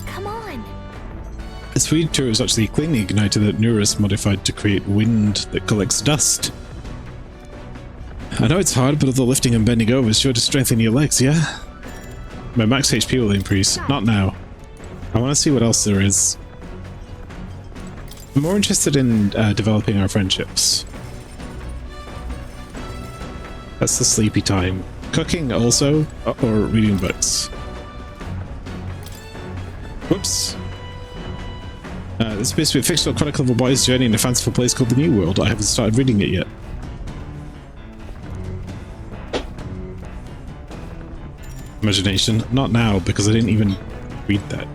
Come on. This weed tour is actually a cleaning igniter that Nurus modified to create wind that collects dust. I know it's hard, but all the lifting and bending over is sure to strengthen your legs, yeah? My max HP will increase. Not now. I want to see what else there is. I'm more interested in developing our friendships. That's the sleepy time. Cooking also, or reading books. Whoops. This appears to be a fictional chronicle of a boy's journey in a fanciful place called the New World. I haven't started reading it yet. Imagination. Not now, because I didn't even read that.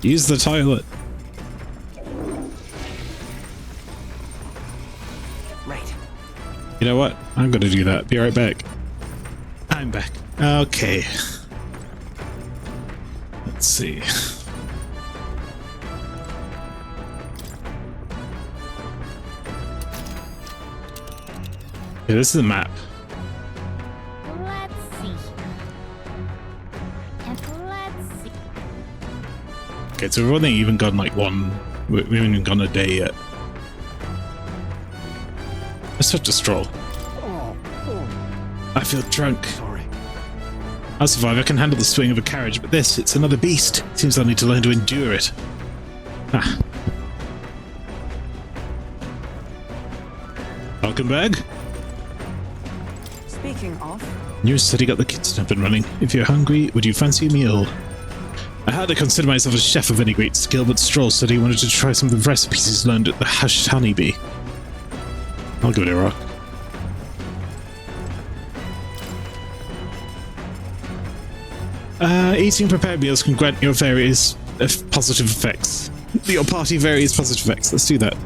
Use the toilet. Right. You know what? I'm gonna do that. Be right back. I'm back. Okay. Let's see. Yeah, this is the map. Let's see. And let's see. Okay, so we've only even gone like one. We haven't even gone a day yet. Let's have to stroll. I feel drunk. Sorry. I'll survive. I can handle the swing of a carriage, but this, it's another beast. Seems I'll need to learn to endure it. Ah. Falkenberg? Speaking of, News said he got the kitchen up and running. If you're hungry, would you fancy a meal? I hardly consider myself a chef of any great skill, but Stroll said he wanted to try some of the recipes he's learned at the Hushed Honeybee. I'll give it a rock. Eating prepared meals can grant your various positive effects. Your party various positive effects. Let's do that.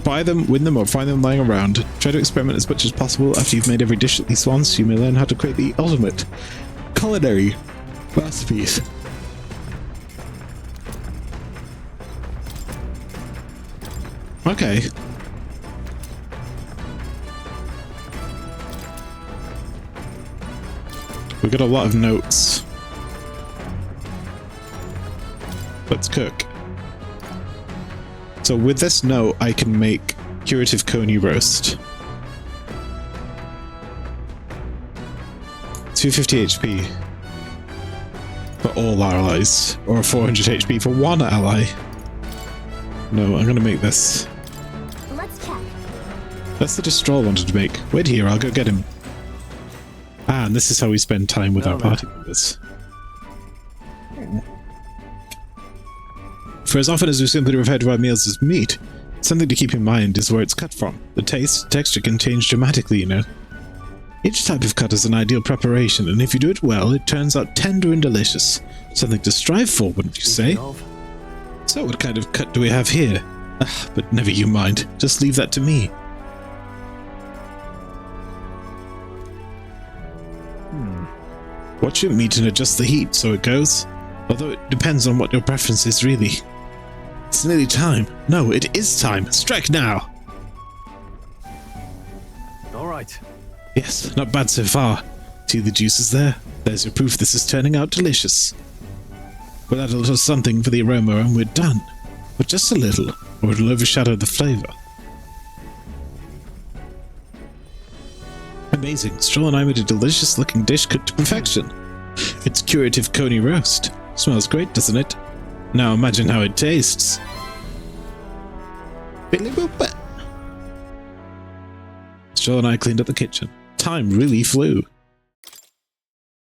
Buy them, win them, or find them lying around. Try to experiment as much as possible. After you've made every dish at least once, you may learn how to create the ultimate culinary masterpiece. Okay. We got a lot of notes. Let's cook. So with this note, I can make curative coney roast. 250 HP for all allies, or 400 HP for one ally. No, I'm gonna make this. Let's check. That's the Destroll wanted to make. Wait here, I'll go get him. Ah, and this is how we spend time with our party members. For as often as we simply refer to our meals as meat, Something to keep in mind is where it's cut from. The taste, texture can change dramatically, you know. Each type of cut is an ideal preparation, and if you do it well, it turns out tender and delicious. Something to strive for, wouldn't you say? So what kind of cut do we have here? But never you mind. Just leave that to me. Watch your meat and adjust the heat so it goes. Although it depends on what your preference is, really. It's nearly time. No, it is time. Strike now! Alright. Yes, not bad so far. See the juices there? There's your proof this is turning out delicious. We'll add a little something for the aroma and we're done. But just a little, or it'll overshadow the flavor. Amazing. Stroll and I made a delicious looking dish cooked to perfection. It's curative coney roast. Smells great, doesn't it? Now imagine how it tastes. Billy boop. Stroll and I cleaned up the kitchen. Time really flew.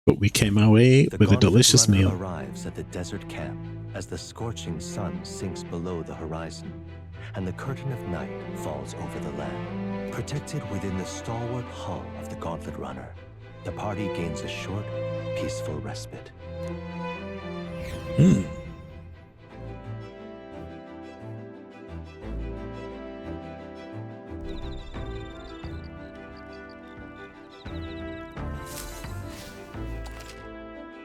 But we came our way with a delicious meal. Arrives at the desert camp as the scorching sun sinks below the horizon, and the curtain of night falls over the land. Protected within the stalwart hull of the Gauntlet Runner, the party gains a short, peaceful respite.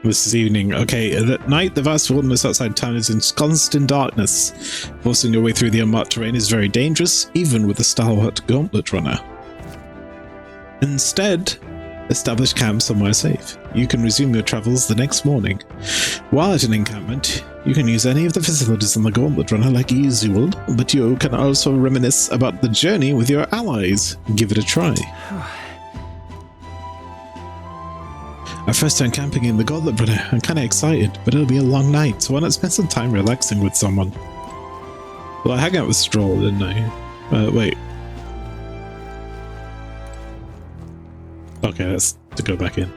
This is evening. Okay, at night, the vast wilderness outside town is ensconced in darkness. Forcing your way through the unmarked terrain is very dangerous, even with a stalwart Gauntlet Runner. Instead, establish camp somewhere safe. You can resume your travels the next morning. While at an encampment, you can use any of the facilities on the Gauntlet Runner like usual, but you can also reminisce about the journey with your allies. Give it a try. Our first time camping in the Gauntlet Runner. I'm kinda excited, but it'll be a long night, so why not spend some time relaxing with someone? Well, I hung out with Stroll, didn't I? Wait. Okay, that's to go back in.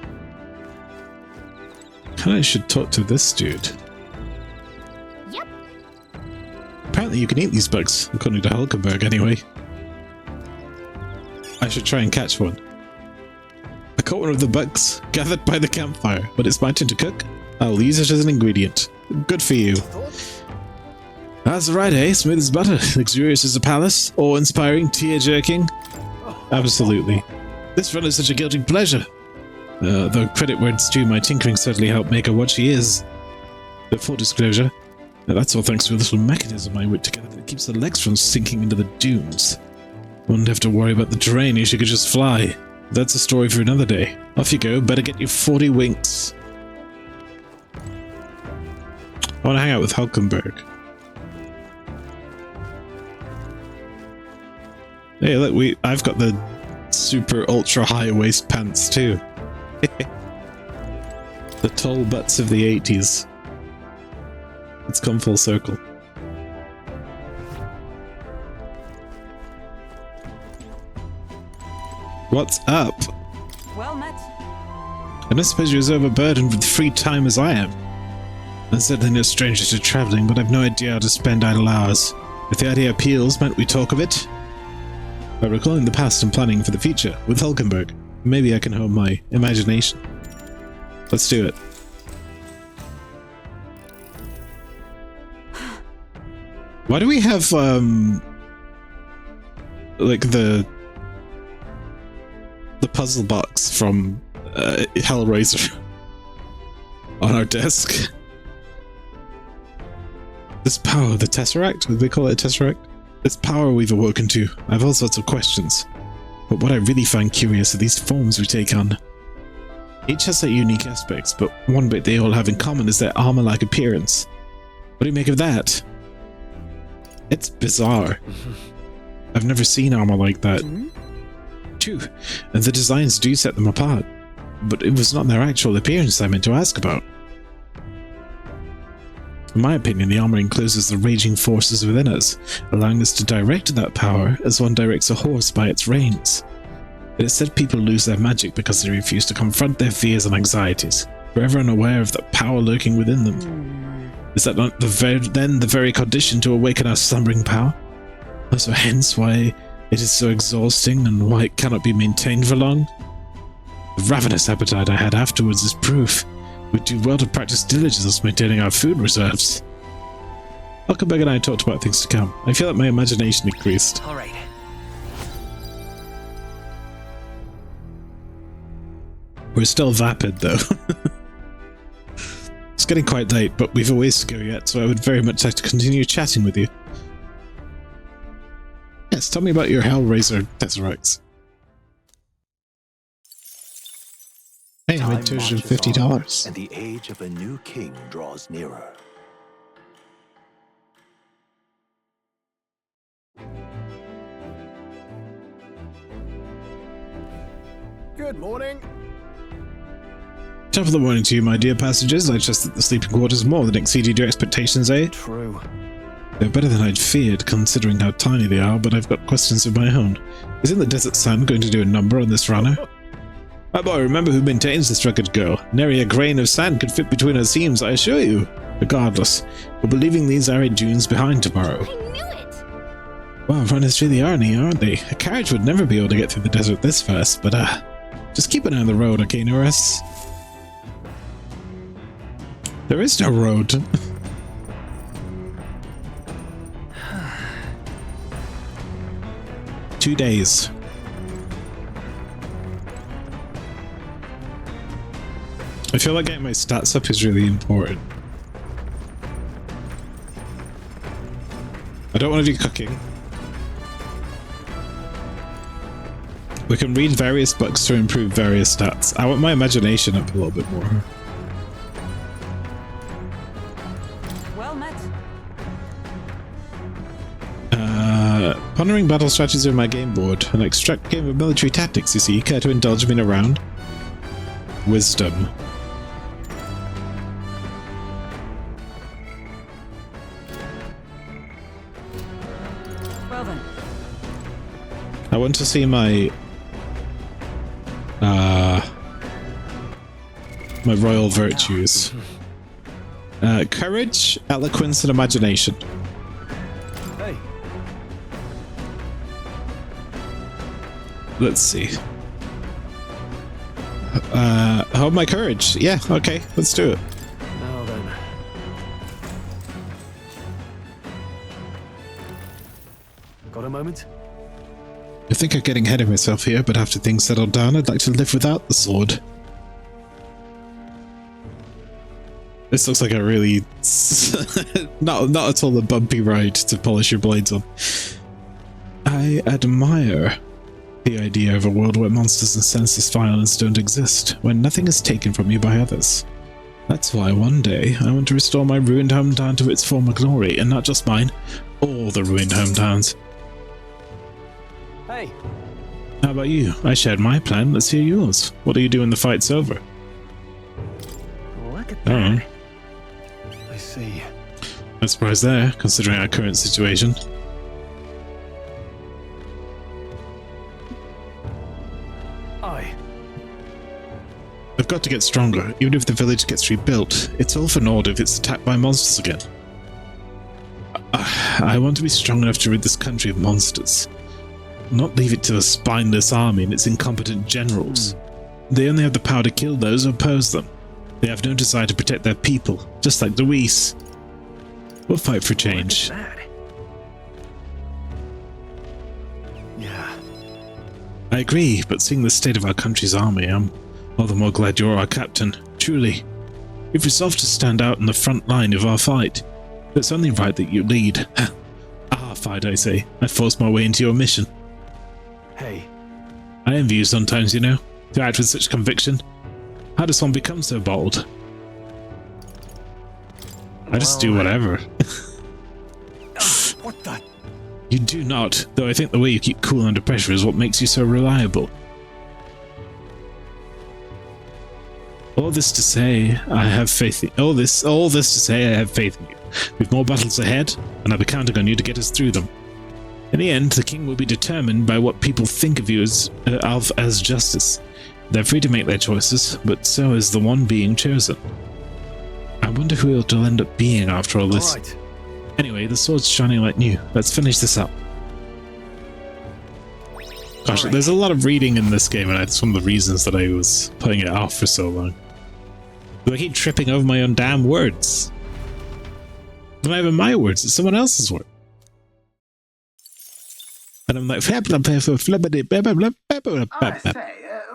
Kinda should talk to this dude. Yep. Apparently you can eat these bugs, according to Hulkenberg anyway. I should try and catch one. I caught one of the bugs, gathered by the campfire, but it's my turn to cook. I'll use it as an ingredient. Good for you. That's right, eh? Smooth as butter, luxurious as a palace, awe-inspiring, tear-jerking. Absolutely. This run is such a guilty pleasure. Though credit where it's due, my tinkering certainly helped make her what she is. But full disclosure, that's all thanks to a little mechanism I whipped together that keeps the legs from sinking into the dunes. Wouldn't have to worry about the terrain if she could just fly. That's a story for another day. Off you go, better get your 40 winks. I want to hang out with Hulkenberg. Hey, look, I've got the super ultra high waist pants too. The tall butts of the 80s. It's come full circle. What's up? Well met. I don't suppose you're as overburdened with free time as I am. I'm certainly no stranger to traveling, but I've no idea how to spend idle hours. If the idea appeals, might we talk of it? By recalling the past and planning for the future with Hulkenberg, maybe I can hone my imagination. Let's do it. Why do we have, like the puzzle box from Hellraiser on our desk? This power, the Tesseract? Did they call it a Tesseract? This power we've awoken to. I have all sorts of questions. But what I really find curious are these forms we take on. Each has their unique aspects, but one bit they all have in common is their armor-like appearance. What do you make of that? It's bizarre. I've never seen armor like that. True, and the designs do set them apart. But it was not their actual appearance I meant to ask about. In my opinion, the armor encloses the raging forces within us, allowing us to direct that power as one directs a horse by its reins. It is said people lose their magic because they refuse to confront their fears and anxieties, forever unaware of the power lurking within them. Is that not the very condition to awaken our slumbering power? Also, hence why it is so exhausting and why it cannot be maintained for long. The ravenous appetite I had afterwards is proof. We do well to practice diligence maintaining our food reserves. Huckleberg and I talked about things to come. I feel like my imagination increased. All right. We're still vapid, though. It's getting quite late, but we've a ways to go yet, so I would very much like to continue chatting with you. Yes, tell me about your Hellraiser Tesseract. Hey, I made $250. And the age of a new king draws nearer. Good morning. Top of the morning to you, my dear passengers. I trust that the sleeping quarters more than exceeded your expectations, eh? True. They're better than I'd feared, considering how tiny they are, but I've got questions of my own. Isn't the Desert Sun going to do a number on this runner? My boy, remember who maintains this rugged girl. Nary a grain of sand could fit between her seams, I assure you. Regardless, we'll be leaving these arid dunes behind tomorrow. I knew it! Wow, runners really are neat, aren't they? A carriage would never be able to get through the desert this fast, but just keep an eye on the road, okay, Norris? There is no road. Two days. I feel like getting my stats up is really important. I don't want to do cooking. We can read various books to improve various stats. I want my imagination up a little bit more. Well met. Pondering battle strategies on my game board. An extract game of military tactics, you see. Care to indulge me in a round? Wisdom. Well then. I want to see my my royal virtues. Courage, eloquence, and imagination. Hey. Let's see. Hold my courage. Yeah, okay, let's do it. Now then. Got a moment? I think I'm getting ahead of myself here, but after things settle down, I'd like to live without the sword. This looks like a really not at all a bumpy ride to polish your blades on. I admire the idea of a world where monsters and senseless violence don't exist, where nothing is taken from you by others. That's why one day I want to restore my ruined hometown to its former glory, and not just mine, all the ruined hometowns. Hey. How about you? I shared my plan, let's hear yours. What do you do when the fight's over? Look at that. I see. No surprise there, considering our current situation. I've got to get stronger, even if the village gets rebuilt. It's all for naught if it's attacked by monsters again. I want to be strong enough to rid this country of monsters. Not leave it to a spineless army and its incompetent generals. They only have the power to kill those who oppose them. They have no desire to protect their people, just like Luis. We'll fight for change. Yeah. I agree, but seeing the state of our country's army, I'm all the more glad you're our captain. Truly. You've resolved to stand out in the front line of our fight. It's only right that you lead. Our fight, I say. I forced my way into your mission. Hey. I envy you sometimes, you know, to act with such conviction. How does one become so bold? I just do whatever. What the? You do not, though I think the way you keep cool under pressure is what makes you so reliable. All this to say, I have faith in all this to say, I have faith in you. We've more battles ahead, and I'll be counting on you to get us through them. In the end, the king will be determined by what people think of you as justice. They're free to make their choices, but so is the one being chosen. I wonder who it'll end up being after all this. Right. Anyway, the sword's shining like new. Let's finish this up. Gosh, there's a lot of reading in this game, and that's one of the reasons that I was putting it off for so long. But I keep tripping over my own damn words. It's not even my words, it's someone else's words. And I'm like, I say,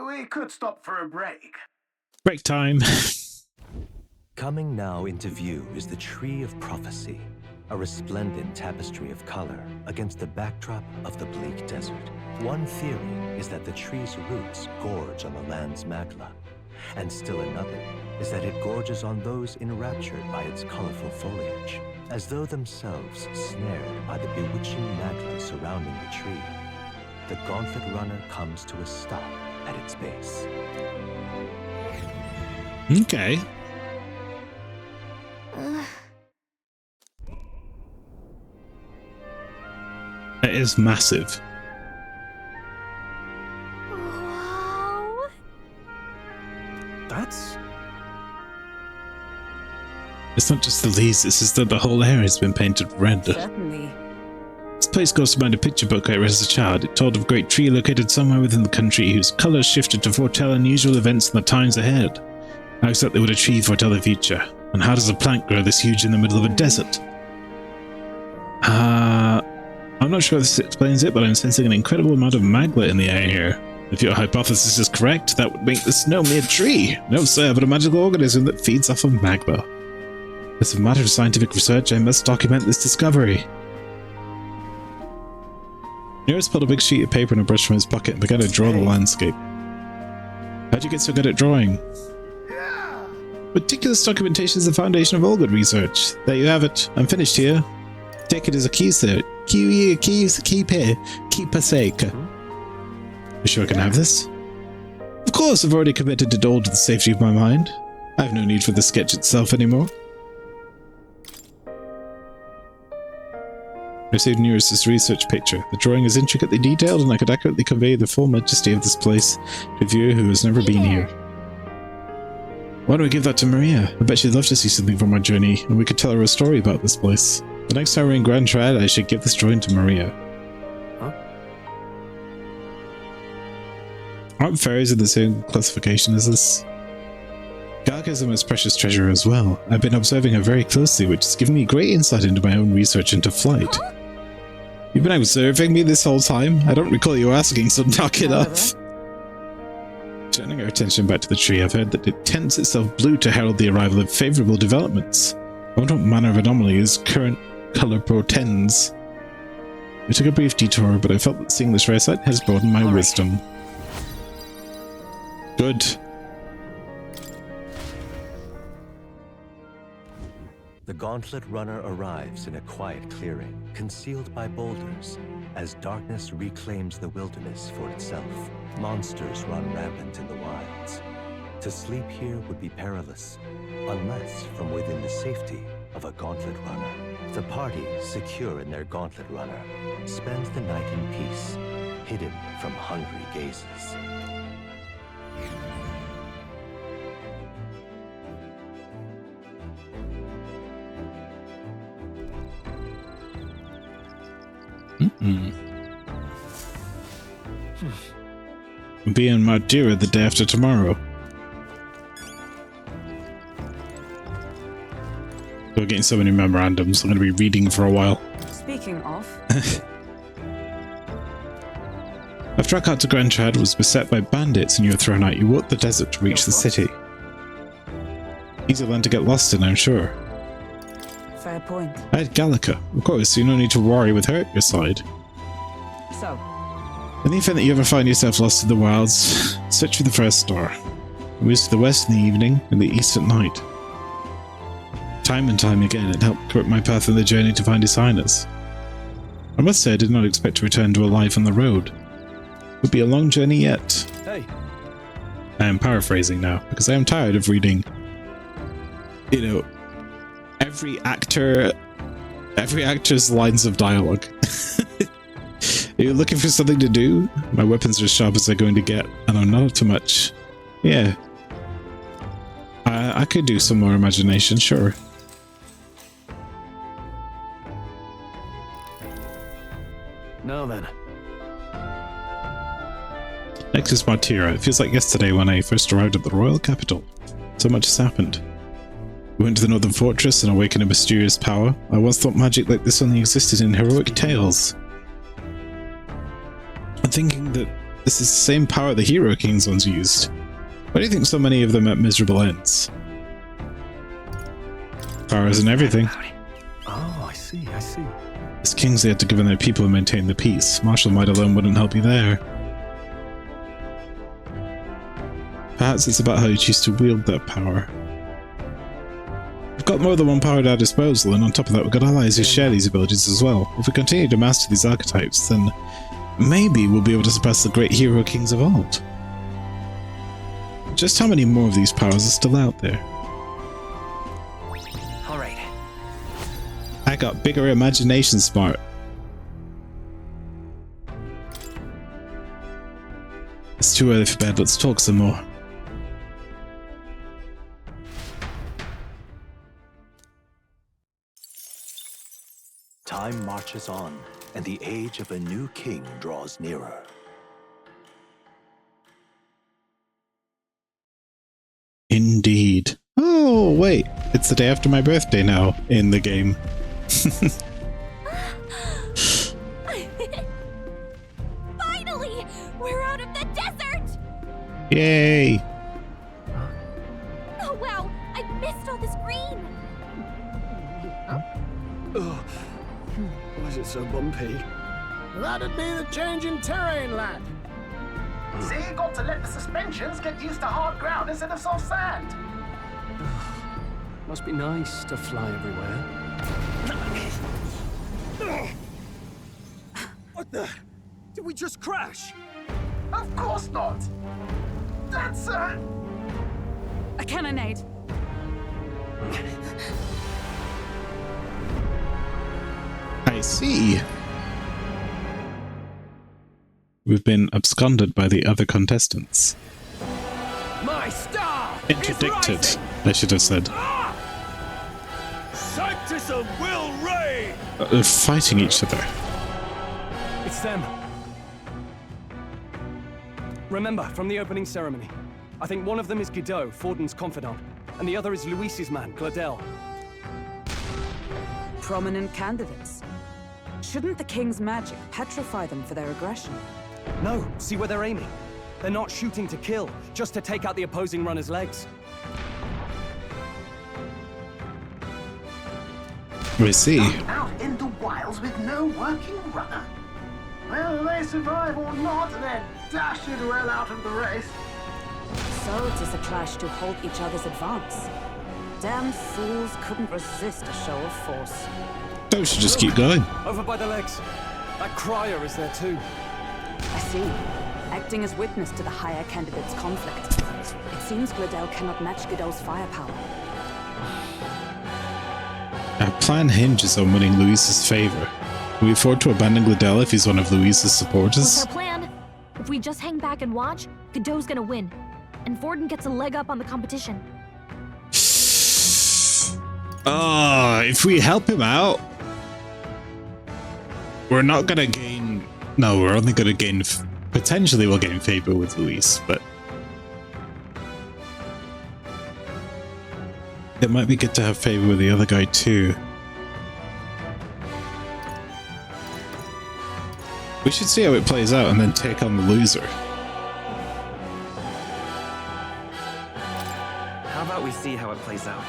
we could stop for a break. Break time. Coming now into view is the Tree of Prophecy, a resplendent tapestry of color against the backdrop of the bleak desert. One theory is that the tree's roots gorge on the land's magla, and still another is that it gorges on those enraptured by its colorful foliage, as though themselves snared by the bewitching magla surrounding the tree. The Gauntlet Runner comes to a stop at its base. Okay. It is massive. Wow. That's... It's not just the leaves, it's just that the whole area has been painted red. Certainly. This place calls to mind a picture book I read as a child. It told of a great tree located somewhere within the country whose colours shifted to foretell unusual events in the times ahead. How exactly would a tree foretell the future? And how does a plant grow this huge in the middle of a desert? I'm not sure if this explains it, but I'm sensing an incredible amount of magla in the air here. If your hypothesis is correct, that would make this no mere tree. No, sir, but a magical organism that feeds off of magma. As a matter of scientific research, I must document this discovery. Nearest pulled a big sheet of paper and a brush from his pocket and began to draw the landscape. How'd you get so good at drawing? Meticulous documentation is the foundation of all good research. There you have it. I'm finished here. Take it as a keep sake. You sure I can have this? Of course, I've already committed it all to the safety of my mind. I have no need for the sketch itself anymore. I received Neuros's research picture. The drawing is intricately detailed and I could accurately convey the full majesty of this place to a viewer who has never been here. Why don't we give that to Maria? I bet she'd love to see something from our journey, and we could tell her a story about this place. The next time we're in Grand Trad, I should give this drawing to Maria. Huh? Aren't fairies in the same classification as this? Galka is a most precious treasure as well. I've been observing her very closely, which has given me great insight into my own research into flight. Huh? You've been observing me this whole time? I don't recall you asking, so knock it off. Turning our attention back to the tree, I've heard that it tints itself blue to herald the arrival of favourable developments. I wonder what manner of anomaly its current colour portends. We took a brief detour, but I felt that seeing this rare sight has broadened my wisdom. Good. The Gauntlet Runner arrives in a quiet clearing, concealed by boulders, as darkness reclaims the wilderness for itself. Monsters run rampant in the wilds. To sleep here would be perilous, unless from within the safety of a Gauntlet Runner. The party, secure in their Gauntlet Runner, spends the night in peace, hidden from hungry gazes. Be in Madeira the day after tomorrow. We're getting so many memorandums. I'm going to be reading for a while. Speaking of... After our cut to Grand Trad was beset by bandits and you were thrown out, you walked the desert to reach the city. Easy land to get lost in, I'm sure. Fair point. I had Gallica, of course, so you no need to worry with her at your side. So, in the event that you ever find yourself lost in the wilds, search for the first star. It moves to the west in the evening and the east at night. Time and time again, it helped correct my path in the journey to find His Highness. I must say I did not expect to return to a life on the road. It would be a long journey yet. Hey. I am paraphrasing now, because I am tired of reading, every actor's lines of dialogue. Are you looking for something to do? My weapons are as sharp as they're going to get, and I'm not up to much. Yeah. I could do some more imagination, sure. Now then. Next is Martyra. It feels like yesterday when I first arrived at the royal capital. So much has happened. We went to the northern fortress and awakened a mysterious power. I once thought magic like this only existed in heroic tales. I'm thinking that this is the same power the Hero Kings once used. Why do you think so many of them met miserable ends? Power isn't everything. Oh, I see. As kings, they had to govern their people and maintain the peace. Martial might alone wouldn't help you there. Perhaps it's about how you choose to wield that power. We've got more than one power at our disposal, and on top of that we've got allies who share these abilities as well. If we continue to master these archetypes, then maybe we'll be able to surpass the great Hero Kings of old. Just how many more of these powers are still out there? Alright. I got bigger imagination, smart. It's too early for bed, let's talk some more. Time marches on, and the age of a new king draws nearer. Indeed. Oh, wait. It's the day after my birthday now in the game. Finally! We're out of the desert! Yay! Oh wow, I missed all this green! Ugh. Why is it so bumpy? That'd be the change in terrain, lad. See, got to let the suspensions get used to hard ground instead of soft sand. Must be nice to fly everywhere. What the? Did we just crash? Of course not. That's a cannonade. I see. We've been absconded by the other contestants. My star! Interdicted, I should have said. Sanctism will reign! They're fighting each other. It's them. Remember, from the opening ceremony, I think one of them is Godot, Forden's confidant, and the other is Luis's man, Gladel. Prominent candidates. Shouldn't the king's magic petrify them for their aggression? No, see where they're aiming. They're not shooting to kill, just to take out the opposing runner's legs. We see. Out in the wilds with no working runner. Whether they survive or not, they're dashed well out of the race. So it is a clash to halt each other's advance. Damn fools couldn't resist a show of force. We should just keep going. Over by the legs. That crier is there too. I see. Acting as witness to the higher candidate's conflict. It seems Gladel cannot match Godot's firepower. Our plan hinges on winning Luis's favor. Can we afford to abandon Gladel if he's one of Luis's supporters? What's our plan? If we just hang back and watch, Godot's gonna win. And Forden gets a leg up on the competition. If we help him out, we're not gonna gain... No, we're only gonna gain... Potentially we'll gain favor with Luis, but... It might be good to have favor with the other guy too. We should see how it plays out and then take on the loser. How about we see how it plays out?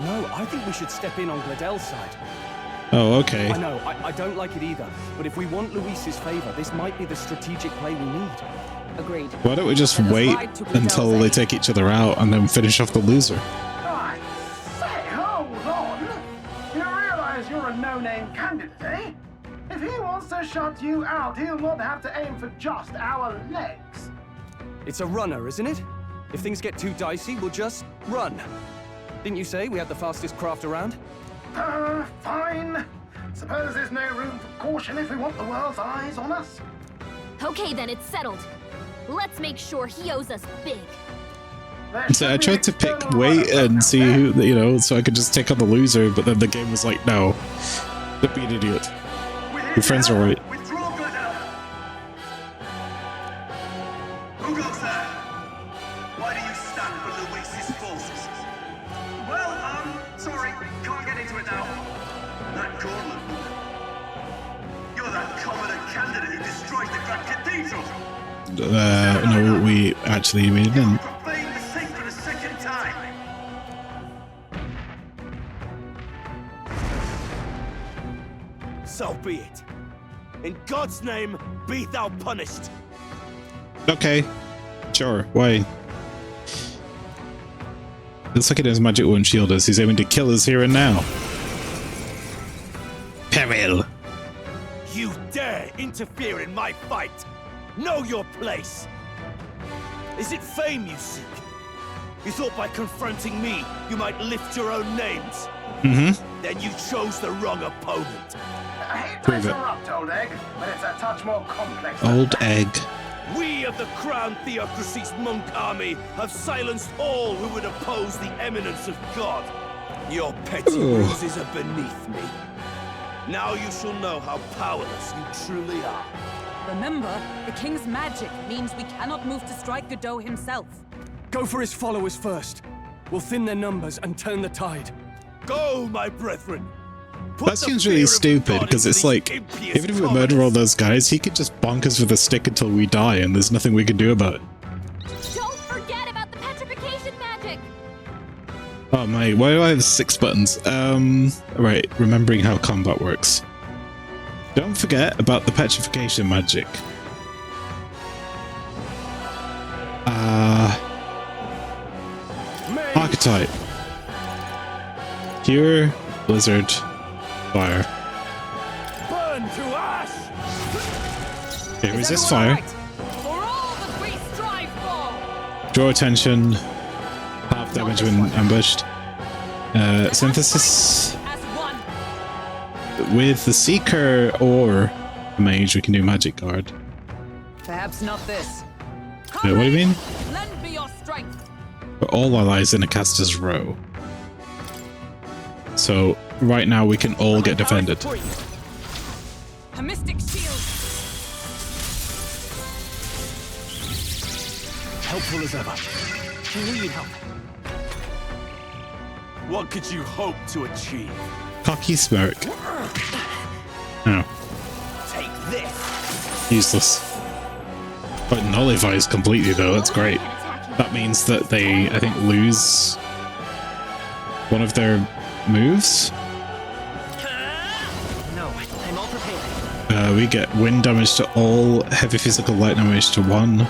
No, I think we should step in on Gladel's side. Oh, okay. I know, I don't like it either. But if we want Luis's favor, this might be the strategic play we need. Agreed. Why don't we just wait until they take each other out and then finish off the loser? I say, hold on. You realize you're a no-name candidate, eh? If he wants to shut you out, he'll not have to aim for just our legs. It's a runner, isn't it? If things get too dicey, we'll just run. Didn't you say we had the fastest craft around? Fine. Suppose there's no room for caution if we want the world's eyes on us. Okay then, it's settled. Let's make sure he owes us big. So I tried to pick weight and see who, you know, so I could just take on the loser, but then the game was like, no, don't be an idiot. Your friends are right. Who goes there? Why do you stand for Luis's forces? Well, sorry, can't get into it now. That gauntlet. You're that commoner candidate who destroyed the Grand Cathedral. No, we actually didn't. Profane the sacred a second time. So be it. In God's name, be thou punished. Okay, sure. Why? Looks like it has magic won't shield us. He's aiming to kill us here and now. Peril. You dare interfere in my fight? Know your place. Is it fame you seek? You thought by confronting me, you might lift your own names. Mm-hmm. Then you chose the wrong opponent. I hate to interrupt, Old Egg, but it's a touch more complex. Old Egg. We of the Crown Theocracy's monk army have silenced all who would oppose the eminence of God. Your petty bruises are beneath me. Now you shall know how powerless you truly are. Remember, the king's magic means we cannot move to strike Godot himself. Go for his followers first. We'll thin their numbers and turn the tide. Go, my brethren. That seems really stupid, because it's like, even if we murder all those guys, he could just bonk us with a stick until we die, and there's nothing we can do about it. Don't forget about the petrification magic! Oh my, why do I have 6 buttons? Right, remembering how combat works. Don't forget about the petrification magic. Archetype. Cure, Blizzard, Fire. Burn to ash! Okay, resist fire. Draw attention. Half damage when ambushed. Synthesis. With the Seeker or Mage, we can do Magic Guard. Perhaps not this. Wait, what do you mean? Lend me your strength. For all allies in a caster's row. So right now we can all get defended. A mystic shield. Helpful as ever. We need help. What could you hope to achieve? Cocky smirk. Oh. Take this. Useless. But nullifies completely though, that's great. That means that they, I think, lose one of their moves. No, I'm all prepared. We get wind damage to all, heavy physical, light damage to 1,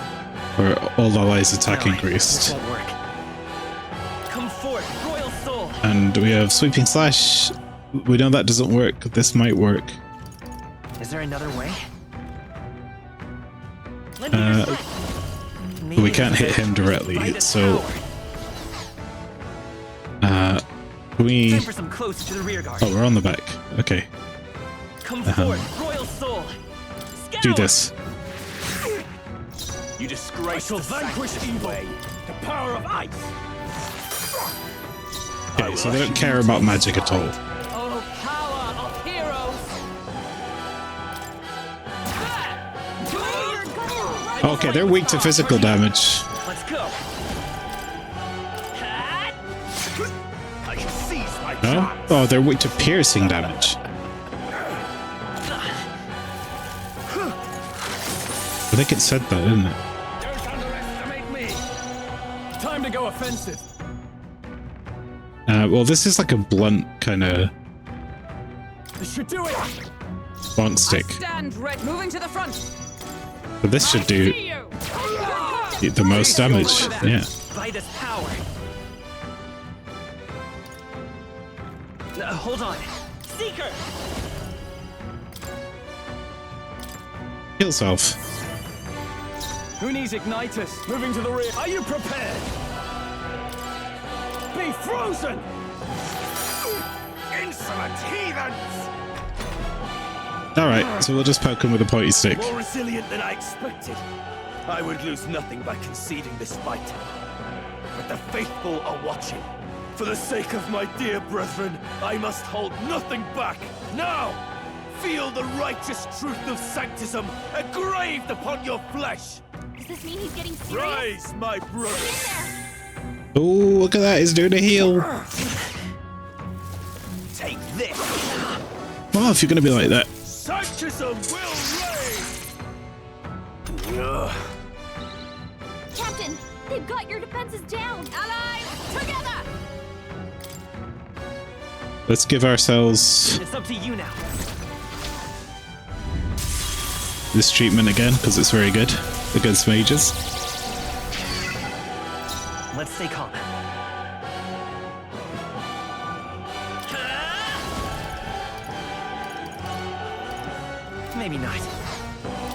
or all allies attack increased. Come forth, royal soul. And we have sweeping slash. We know that doesn't work. This might work. Is there another way? We can't hit him directly, so we. Time for some close to the rear guard. Oh, we're on the back. Okay. Come forth, royal soul. Do this. You disgrace. I shall vanquish evil. The power of ice. Okay, so they don't care about magic at all. Oh, power of heroes. Okay, they're weak to physical damage. Let's go. I can seize my No? Oh, they're weak to piercing damage. I think it said that, didn't it? Don't underestimate me. Time to go offensive. Well, this is like a blunt kind of This should do it. bonk stick. Stand red, moving to the front. But this should do the most damage. Yeah. By this power. Hold on. Seeker! Heal self. Who needs Ignitus? Moving to the rear. Are you prepared? Be frozen! insolent heathens! Alright, so we'll just poke him with a pointy stick. More resilient than I expected. I would lose nothing by conceding this fight. But the faithful are watching. For the sake of my dear brethren, I must hold nothing back. Now, feel the righteous truth of sanctism engraved upon your flesh. Does this mean he's getting serious? Rise, my brother. Oh, look at that. He's doing a heal. Take this. Well, if you're going to be like that. Sanctism will reign. Captain, they've got your defenses down. Allies, together. Let's give ourselves It's up to you now. this treatment again, because it's very good against mages. Let's stay calm. Maybe not.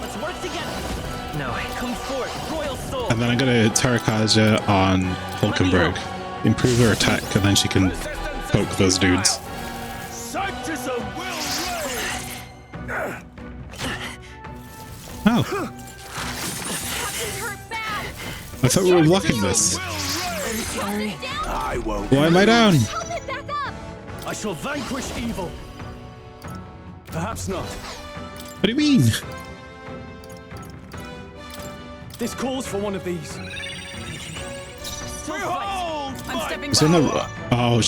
Let's work together. No, come forth, Royal Soul. And then I'm going to Tarakaja on Hulkenberg. Improve her attack, and then she can poke those dudes. Sanctism will reign. Oh. I thought we were blocking this. I'm sorry. I won't. Why am I down? Help him back up. I shall vanquish evil. Perhaps not. What do you mean? This calls for one of these. Behold, I'm stepping It's in the. back. Oh,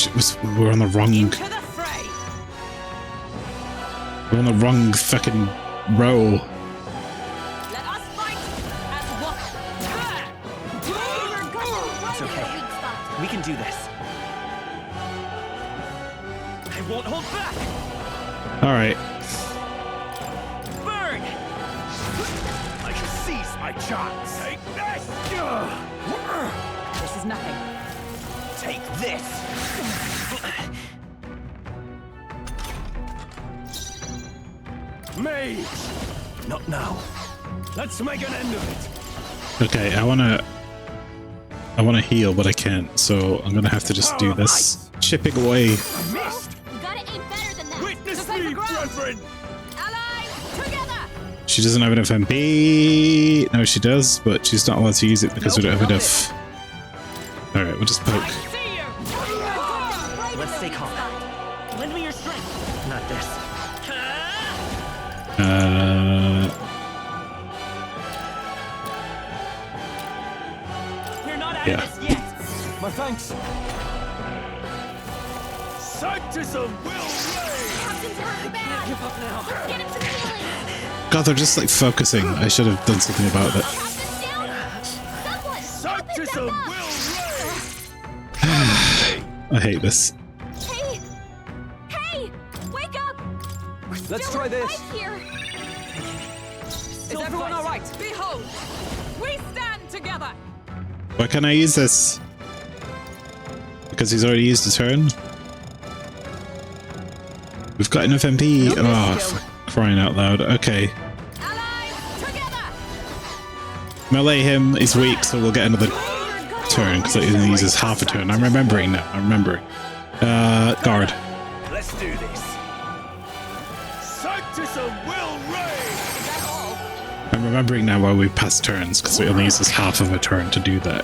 we're on the wrong. Into the fray. We're on the wrong fucking row. Let us fight as one. It's okay. We can do this. I won't hold back. All right. Burn! I can seize my chance. Take this. This is nothing. Take this. Mage! Not now. Let's make an end of it. Okay, I wanna heal, but I can't, so I'm gonna have to just do this. Chipping away. Missed. You gotta aim better than that. Witness me, brethren. Allies, together. She doesn't have enough MP. No, she does, but she's not allowed to use it because we don't have enough. All right, we'll just poke. Let's stay calm. Lend me your strength. Not this. We're not out Yeah. of this yet. My thanks. Sanctism will reign. Captain's hurt bad. Give up now. Get him some healing. God, they're just like focusing. I should have done something about it. Captain's down. Someone, Sanctism help him will back up. reign. I hate this. Hey, hey, wake up. Let's Still try in a this. fight here. Is everyone all right? Behold, we stand together. Why can't I use this? Because he's already used his turn. We've got enough MP. Oh, crying out loud. Okay. Allies, together. Melee him is weak, so we'll get another turn because he only uses half a turn. I'm remembering now. I'm remembering. Guard. Let's do this. Sanctism will reign. I'm remembering now why we pass turns because it only uses half of a turn to do that.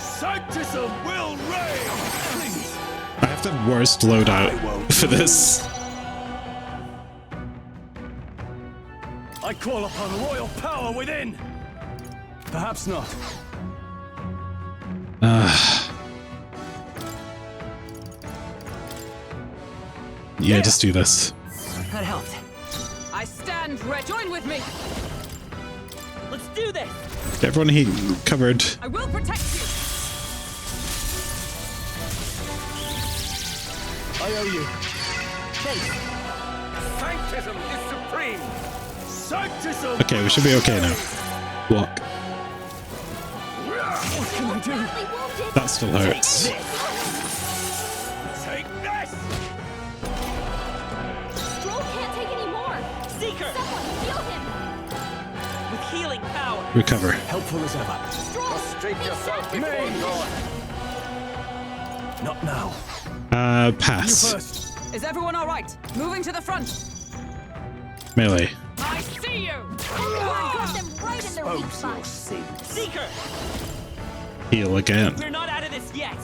Sanctism will reign. Please. I have the worst loadout for this. I call upon royal power within. Perhaps not. Yeah, just do this. That helped. I stand ready. Join with me. Let's do this. Get everyone covered. I will protect you. I owe you. Thanks. Sanctism is supreme. Sanctism. Okay, we should be okay now. Block. What can I do? Badly wounded. That still hurts. Take this. Stroll can't take any more. Seeker, Someone heal him. with healing power. Recover. Helpful as ever. Stroll, Prostrate make yourself sacrifice. before God. Not now. You Pass. first. Is everyone all right? Moving to the front. Melee. I see you. Everyone got them right in their weak Expose your spots. sins. Seeker, Heal again. we're not out of this yet.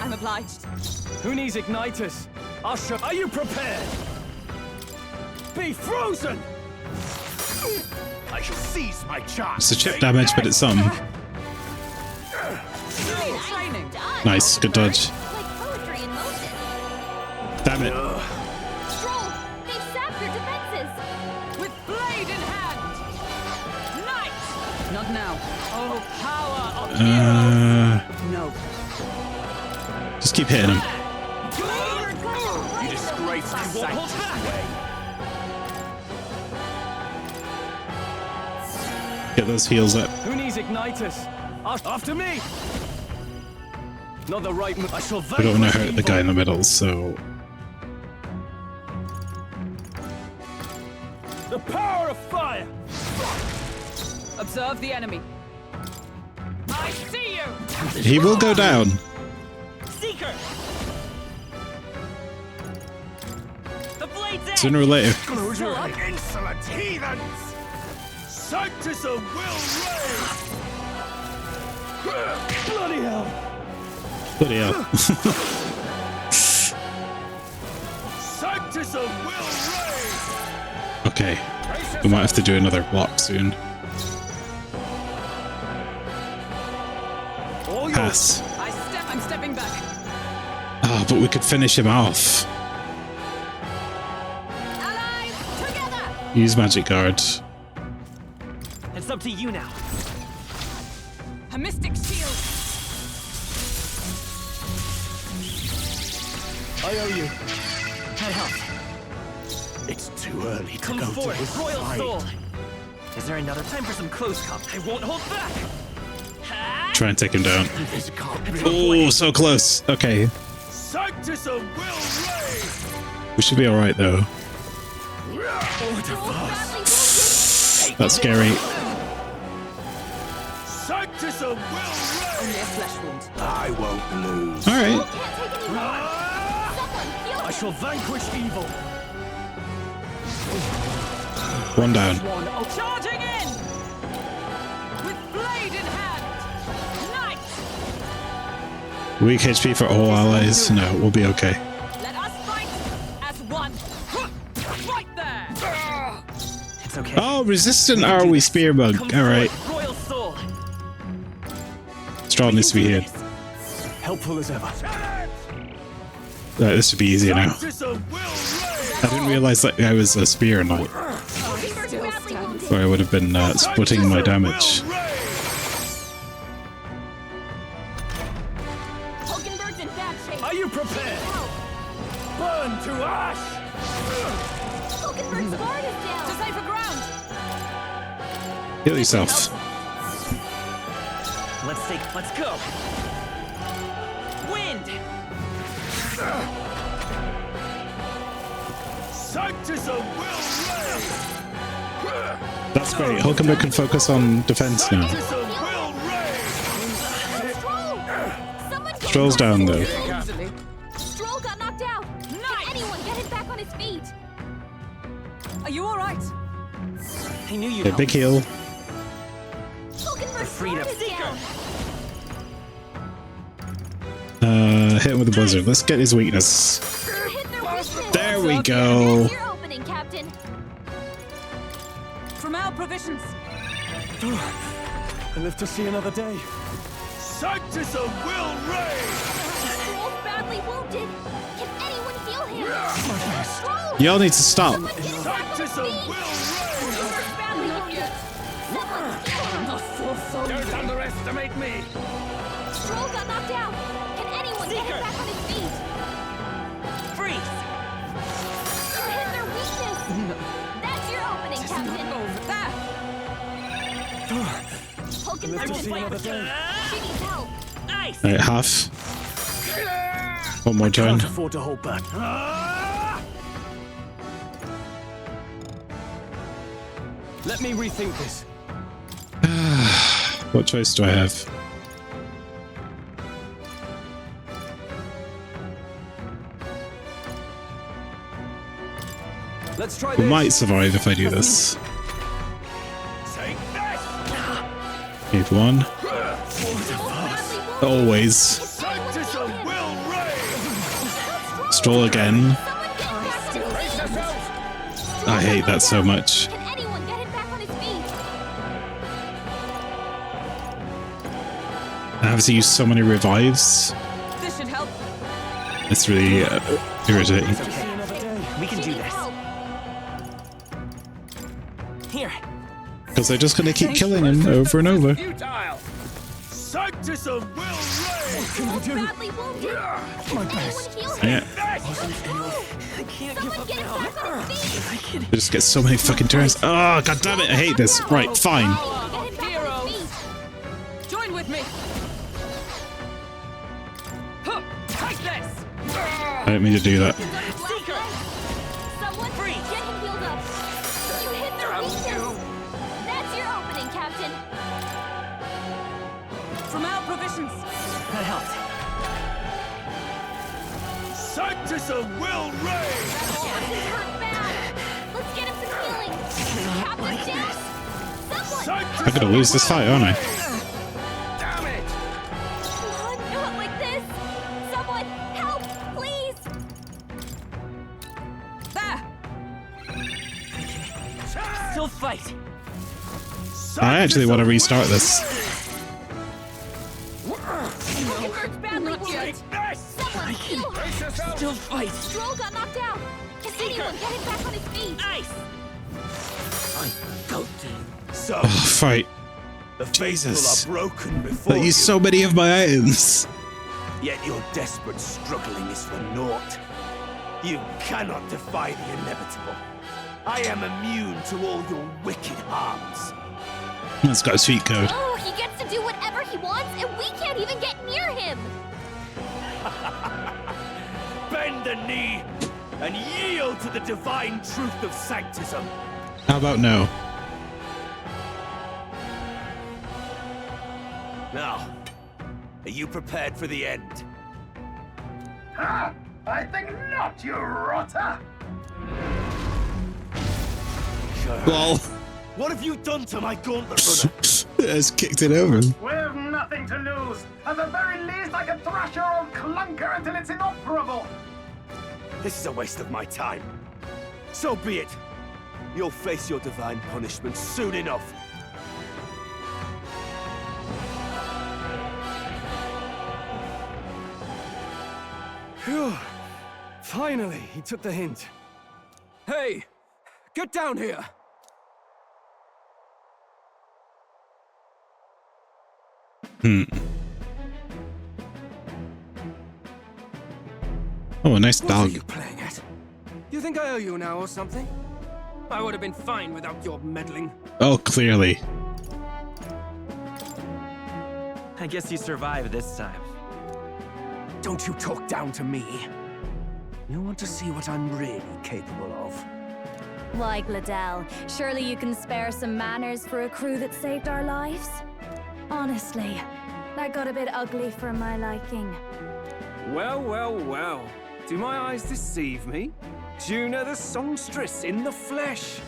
I'm obliged. Who needs igniters? Are you prepared? Be frozen! I shall seize my chance. It's a chip damage, but it's some. Nice, good dodge. Damn it. Stroll, they've sapped your defenses. With blade in hand. Knight. Not now. Oh, power of heroes. No. Just keep hitting him. You disgrace the sanctuary. Get those heals up. Who needs Ignitus? After me! Not the right move. I shall We don't want to hurt the guy in the middle, so... The power of fire! Observe the enemy. I see you! He will go down. Seeker! The blade's edge! Sooner or later. Insolent heathens! Sanctus of Will Ray! Bloody hell! Bloody hell. Sanctus of Will Ray! Okay. We might have to do another block soon. Pass. I'm stepping back. Ah, but we could finish him off. Allies, together! Use Magic Guard. It's up to you now. A mystic shield. I owe you. That helped. It's too early to Come go to forth, his Royal side. Soul. Is there another time for some close comp? I won't hold back. Try and take him down. This can't be. Oh, so close. Okay. Sanctus of Will Ray! We should be alright, though. That's scary. Sanctus of Will Only Ray! a flesh wound. I won't lose. Alright. I shall vanquish evil. One down. Charging in! With blade in hand! Knight! Weak HP for all allies. No, we'll be okay. Let us fight as one! Right there! It's okay. Oh, resistant are we, Spear Bug? Alright. Royal Soul. Straw needs to be here. Helpful as ever. Right, this should be easier now. Sanctus of Will Ray! I didn't realize that I was a spear knight. Or I would have been splitting my damage. Hulkenberg's in bad shape. Are you prepared? Burn to ash! Hulkenberg's guard is down. To safer ground! Heal yourself. Let's go. Wind. Sanctus of Will Ray! That's great. Hulkenberg can focus on defense now. Sanctus of Will Ray! Stroll's down though. Easily. Stroll got knocked out. Can anyone get him back on his feet? Are you alright? I knew you'd Okay, big heal. Hulkenberg's freedom. guard is down. Hit him with the blizzard. Let's get his weakness. You hit their weakness. There we go. Your opening, Captain. From our provisions. I live to see another day. Sanctus of Will Ray! Stroll's badly wounded. Can anyone heal him? Stroll! Y'all need to stop. Sanctus of Will Ray! Hulkenberg's badly wounded. Someone heal him. Don't underestimate me! Stroll got knocked out. Can anyone get him back on his feet? Freeze. You hit their weakness. That's your opening, Captain. Over there! Hulkenberg's in bad shape. She needs help. Nice. Alright, half. One more turn. Can't afford to hold back. Let me rethink this. What choice do I have? Let's try We this. might survive if I do this. Take this! Need one. Always. Sanctus of Will Ray! Stroll again. Brace yourself! I hate that so much. Can anyone get him back on have to use so many revives. This should help. It's really irritating. We can do this. Here. Because they're just gonna keep killing him over and over. Sanctus of Will Reign! Badly wounded. My best. Yeah. I can't give up now. They just get so many fucking turns. Oh, god damn it, I hate this. Right, fine. Join with me. Take this. I didn't mean to do that. Someone free. Get him healed up. You hit the weakness. That's your opening, Captain. From our provisions. That helped. Sanctus of Will Reign! Captain hurt bad. Let's get him some healing. Captain Jack. Someone. I'm gonna lose this fight, aren't I? Damn it. Not like this. Someone help, please. There. Still fight. I actually want to restart this. Badly wounded. Someone heal her. Still fight. Stroll got knocked out. Can anyone get him back on his feet? Nice. So, Oh, fight. the Jesus. faithful are broken before I you. use so many of my items. Yet your desperate struggling is for naught. You cannot defy the inevitable. I am immune to all your wicked harms. That's got a cheat code. Oh, he gets to do whatever he wants, and we can't even get near him. Bend the knee and yield to the divine truth of sanctism. How about no? Now, are you prepared for the end? Ha! I think not, you rotter! Well, what have you done to my gauntlet runner? it's kicked it over. We've nothing to lose. At the very least, I can thrash your old clunker until it's inoperable. This is a waste of my time. So be it. You'll face your divine punishment soon enough. Phew. Finally, he took the hint. Hey, get down here. Oh, a nice What are dog. you playing at? You think I owe you now or something? I would have been fine without your meddling. Oh, clearly. I guess you survived this time. Don't you talk down to me. You want to see what I'm really capable of. Why, Gladell, surely you can spare some manners for a crew that saved our lives? Honestly, that got a bit ugly for my liking. Well, well, well. Do my eyes deceive me? Juna the songstress in the flesh.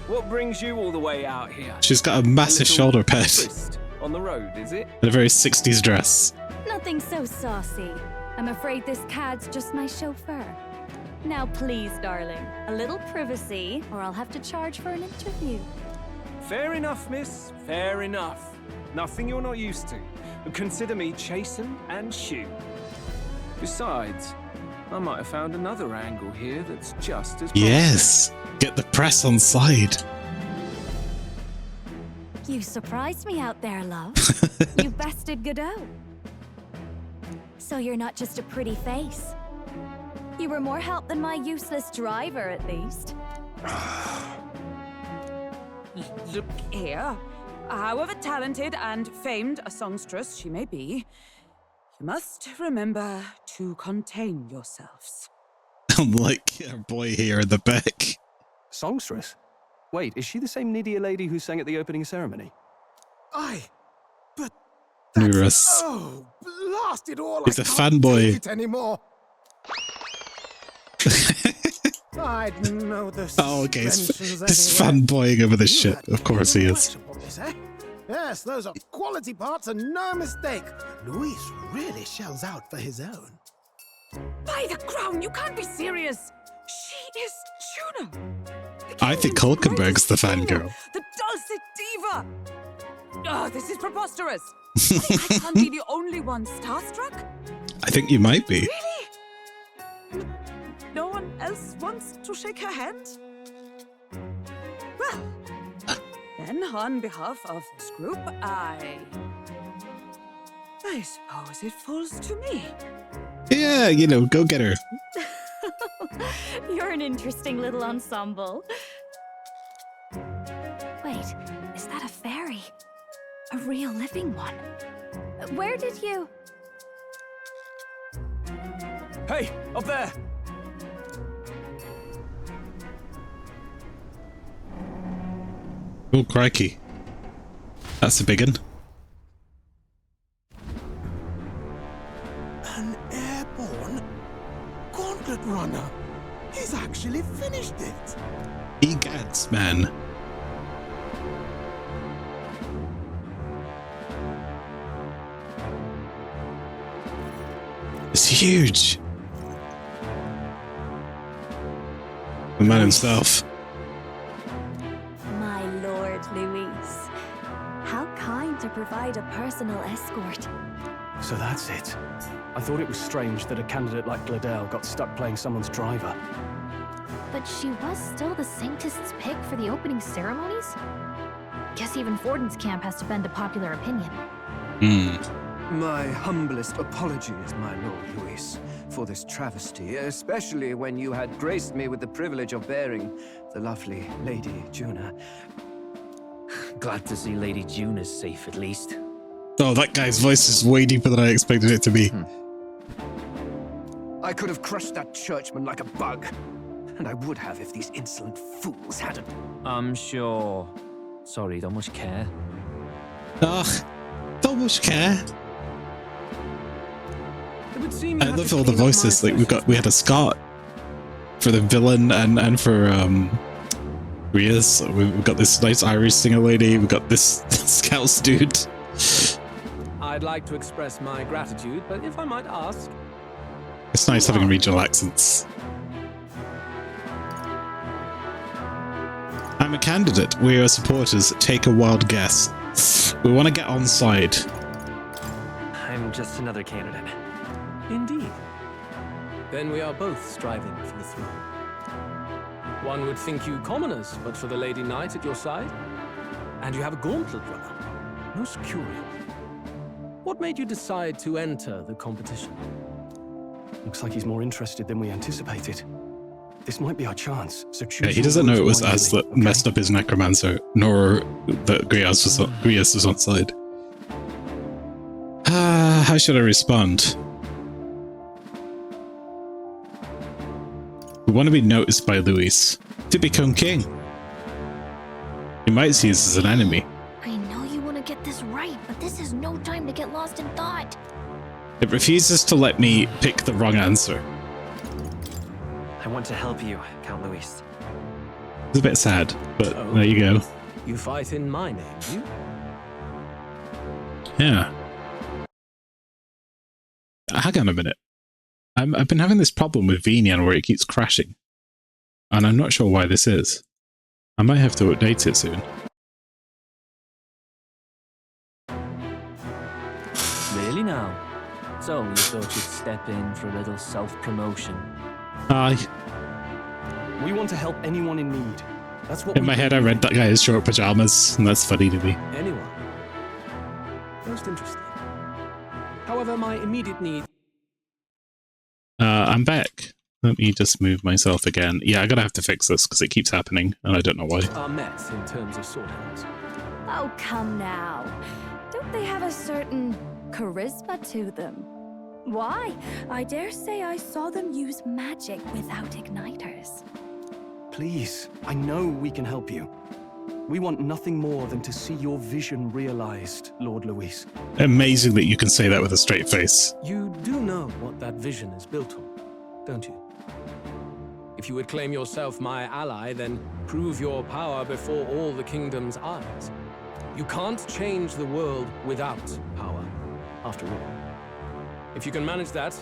What brings you all the way out here? She's got a massive shoulder pad Twist on the road, is it? and a very 60s dress. Nothing so saucy. I'm afraid this cad's just my chauffeur. Now please, darling, a little privacy, or I'll have to charge for an interview. Fair enough, miss. Fair enough. Nothing you're not used to. Consider me chastened and shoe. Besides, I might have found another angle here that's just as Yes! Get the press on side. You surprised me out there, love. You bested Godot. So you're not just a pretty face. You were more help than my useless driver, at least. Look here. However talented and famed a songstress she may be, you must remember to contain yourselves. Unlike our boy here in the back. Songstress? Wait, is she the same Nydia lady who sang at the opening ceremony? Aye, but Numerous. oh, blast it all! He's I a can't fanboy. take it anymore. I'd know the Oh, okay. He's suspensions anyway. fanboying over this You shit. had Of course he is. Boys, eh? Yes, those are quality parts and no mistake. Luis really shells out for his own. By the crown, you can't be serious! She is Juna! I think Hulkenberg's the fangirl. The dulcet diva! Oh, this is preposterous. I can't be the only one starstruck. I think you might be. Really? No one else wants to shake her hand? Well, then on behalf of this group, I suppose it falls to me. Yeah, you know, go get her. You're an interesting little ensemble. Wait, is that a fairy? A real living one? Where did you... Hey, up there! Oh, crikey. That's a big one. An airborne gauntlet runner. He's actually finished it. Egads, man. It's huge. The man himself. My Lord Luis. How kind to provide a personal escort. So that's it. I thought it was strange that a candidate like Gladel got stuck playing someone's driver. But she was still the Sanctist's pick for the opening ceremonies? Guess even Forden's camp has to bend to popular opinion. My humblest apologies, my Lord Luis, for this travesty, especially when you had graced me with the privilege of bearing the lovely Lady Juna. Glad to see Lady Juna's safe, at least. Oh, that guy's voice is way deeper than I expected it to be. I could have crushed that churchman like a bug. And I would have if these insolent fools hadn't. I'm sure. Sorry, don't much care. Ugh, don't much care. It would seem I love all the voices. Like we had a Scott for the villain and for Rias. We've got this nice Irish singer lady. We've got this Scouts dude. I'd like to express my gratitude, but if I might ask... It's nice having regional accents. I'm a candidate. We are supporters. Take a wild guess. We want to get on side. I'm just another candidate. Indeed. Then we are both striving for the throne. One would think you commoners, but for the Lady Knight at your side. And you have a gauntlet runner. Most curious. What made you decide to enter the competition? Looks like he's more interested than we anticipated. This might be our chance, so choose. Yeah, he doesn't know it was us that messed up his necromancer, nor that Grias was on side. How should I respond? We want to be noticed by Luis to become king. He might see us as an enemy. I know you want to get this right, but this is no time to get lost in thought. It refuses to let me pick the wrong answer. I want to help you, Count Luis. It's a bit sad, but there you go. You fight in my name, do you? Yeah. Hang on a minute. I've been having this problem with Venian where it keeps crashing. And I'm not sure why this is. I might have to update it soon. Really now? So you thought you'd step in for a little self-promotion? Aye. We want to help anyone in need. That's what In my head I read that guy has short pajamas, and that's funny to me. Anyone. Most interesting. However, my immediate need... I'm back. Let me just move myself again. Yeah, I'm gonna have to fix this because it keeps happening, and I don't know why. ...are met in terms of sword hands. Oh, come now. Don't they have a certain charisma to them? Why? I dare say I saw them use magic without igniters. Please, I know we can help you. We want nothing more than to see your vision realized, Lord Luis. Amazing that you can say that with a straight face. You do know what that vision is built on, don't you? If you would claim yourself my ally, then prove your power before all the kingdom's eyes. You can't change the world without power, after all. If you can manage that,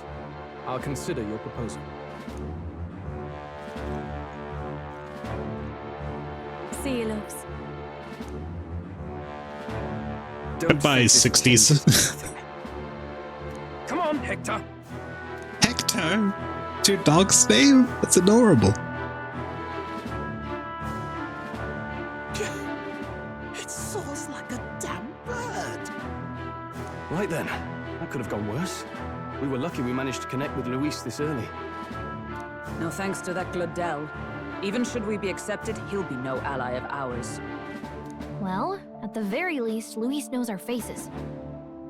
I'll consider your proposal. See you, loves. Goodbye, 60s. Come on, Hector. Hector? It's your dog's name? That's adorable. It soars like a damn bird. Right then, that could have gone worse. We were lucky we managed to connect with Luis this early. No thanks to that Glodell. Even should we be accepted, he'll be no ally of ours. Well, at the very least, Luis knows our faces.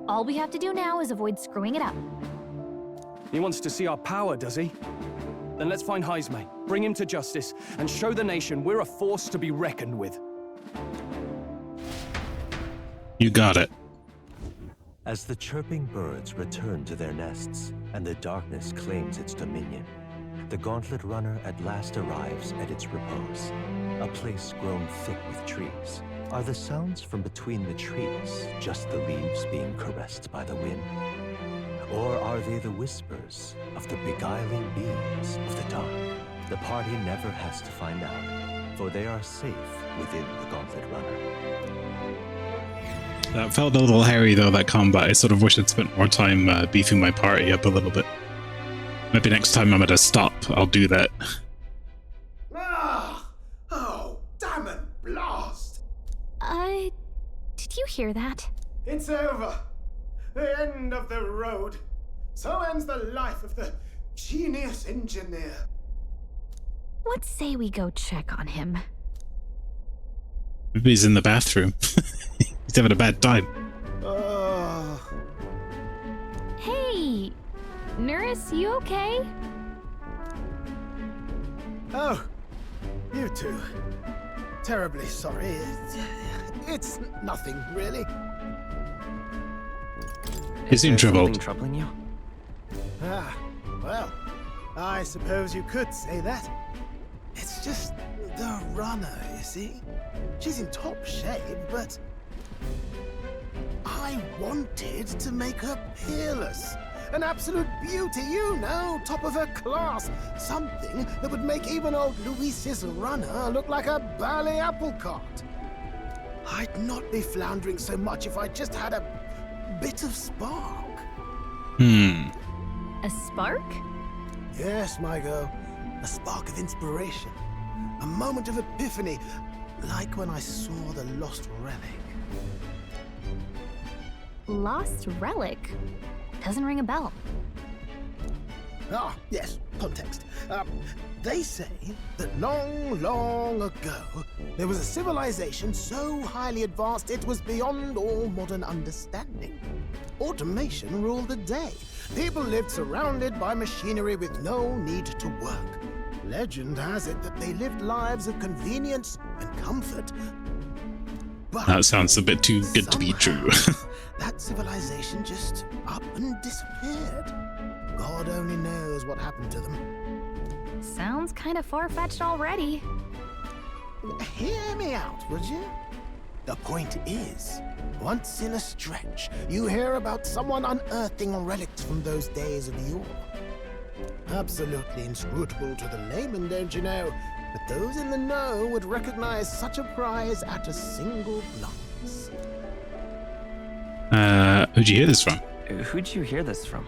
All we have to do now is avoid screwing it up. He wants to see our power, does he? Then let's find Heisme, bring him to justice, and show the nation we're a force to be reckoned with. You got it. As the chirping birds return to their nests and the darkness claims its dominion, the Gauntlet Runner at last arrives at its repose, a place grown thick with trees. Are the sounds from between the trees just the leaves being caressed by the wind? Or are they the whispers of the beguiling beams of the dark? The party never has to find out, for they are safe within the Gauntlet Runner. That felt a little hairy though, that combat. I sort of wish I'd spent more time beefing my party up a little bit. Maybe next time I'm at a stop, I'll do that. Ah! Oh, damn it, blast! Did you hear that? It's over. The end of the road. So ends the life of the genius engineer. Let's say we go check on him. Maybe he's in the bathroom. He's having a bad time. Hey! Nurse, you okay? Oh, you two. Terribly sorry. It's nothing, really. Is he in trouble? Something troubling you? Ah, well, I suppose you could say that. It's just the runner, you see? She's in top shape, but I wanted to make her peerless. An absolute beauty, you know, top of her class. Something that would make even old Luis's runner look like a bally apple cart. I'd not be floundering so much if I just had a bit of spark. A spark? Yes, my girl. A spark of inspiration. A moment of epiphany, like when I saw the lost relic. Lost relic? Doesn't ring a bell. Ah, yes, context. They say that long, long ago, there was a civilization so highly advanced it was beyond all modern understanding. Automation ruled the day. People lived surrounded by machinery with no need to work. Legend has it that they lived lives of convenience and comfort. But that sounds a bit too good to be true. that civilization just up and disappeared. God only knows what happened to them. Sounds kind of far-fetched already. Hear me out, would you? The point is, once in a stretch, you hear about someone unearthing relics from those days of yore. Absolutely inscrutable to the layman, don't you know? But those in the know would recognize such a prize at a single glance. Who'd you hear this from? Who'd you hear this from?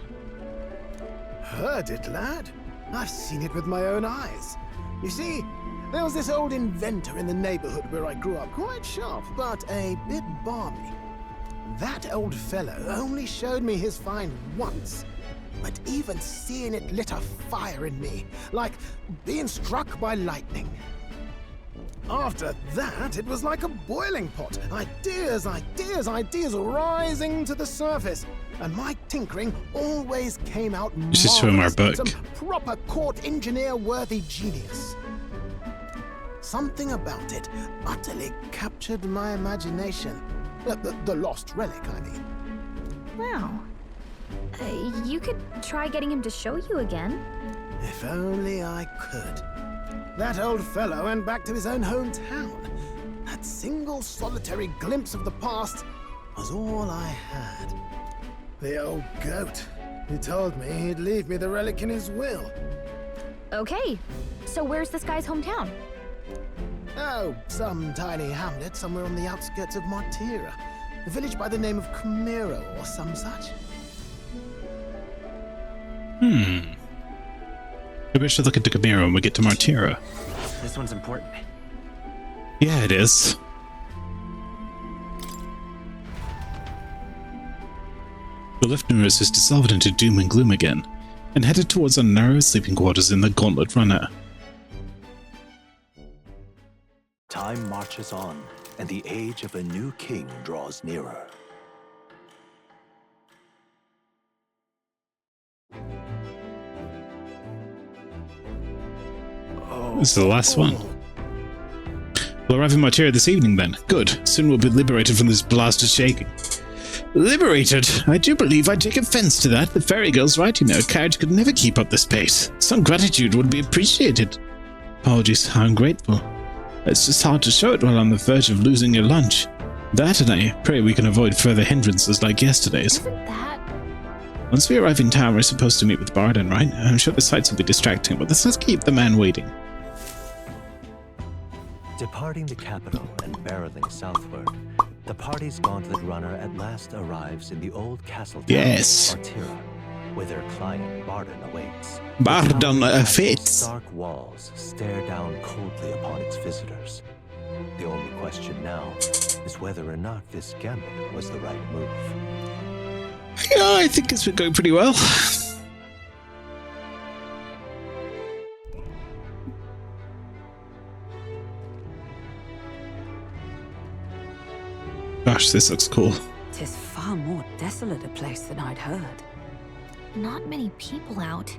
Heard it, lad. I've seen it with my own eyes. You see, there was this old inventor in the neighborhood where I grew up, quite sharp, but a bit balmy. That old fellow only showed me his find once, but even seeing it lit a fire in me, like being struck by lightning. After that, it was like a boiling pot. Ideas rising to the surface. And my tinkering always came out This is from our book. Some proper court engineer-worthy genius. Something about it utterly captured my imagination. The lost relic, I mean. Wow. You could try getting him to show you again. If only I could. That old fellow went back to his own hometown. That single solitary glimpse of the past was all I had. The old goat. He told me he'd leave me the relic in his will. Okay, so where's this guy's hometown? Oh, some tiny hamlet somewhere on the outskirts of Martira. A village by the name of Camiro or some such. Maybe I should look into Camiro when we get to Martira. This one's important. Yeah, it is. The Liftnerus is dissolved into doom and gloom again, and headed towards our narrow sleeping quarters in the Gauntlet Runner. Time marches on, and the age of a new king draws nearer. This is the last one. We'll arrive in Martira this evening then. Good. Soon we'll be liberated from this blasted shaking. Liberated? I do believe I take offense to that. The fairy girl's right, you know. A carriage could never keep up this pace. Some gratitude would be appreciated. Apologies, how ungrateful. It's just hard to show it while on the verge of losing your lunch. That, and I pray we can avoid further hindrances like yesterday's. Isn't that... Once we arrive in town, we're supposed to meet with Barden, right? I'm sure the sights will be distracting, but let's not keep the man waiting. Departing the capital and barreling southward, the party's Gauntlet Runner at last arrives in the old castle town Yes. of Martira, where their client Barden awaits. Barden awaits. Stark walls stare down coldly upon its visitors. The only question now is whether or not this gambit was the right move. Yeah, I think it's been going pretty well. Gosh, this looks cool. 'Tis far more desolate a place than I'd heard. Not many people out.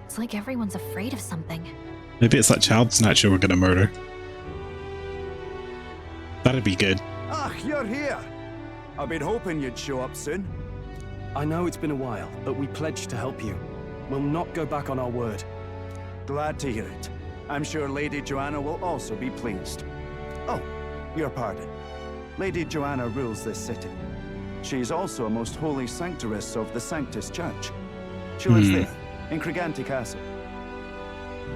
It's like everyone's afraid of something. Maybe it's that child snatcher we're gonna murder. That'd be good. Ah, you're here. I've been hoping you'd show up soon. I know it's been a while, but we pledged to help you. We'll not go back on our word. Glad to hear it. I'm sure Lady Joanna will also be pleased. Oh, your pardon. Lady Joanna rules this city. She's also a most holy sanctoress of the Sanctus Church. She lives there, in Crigante Castle.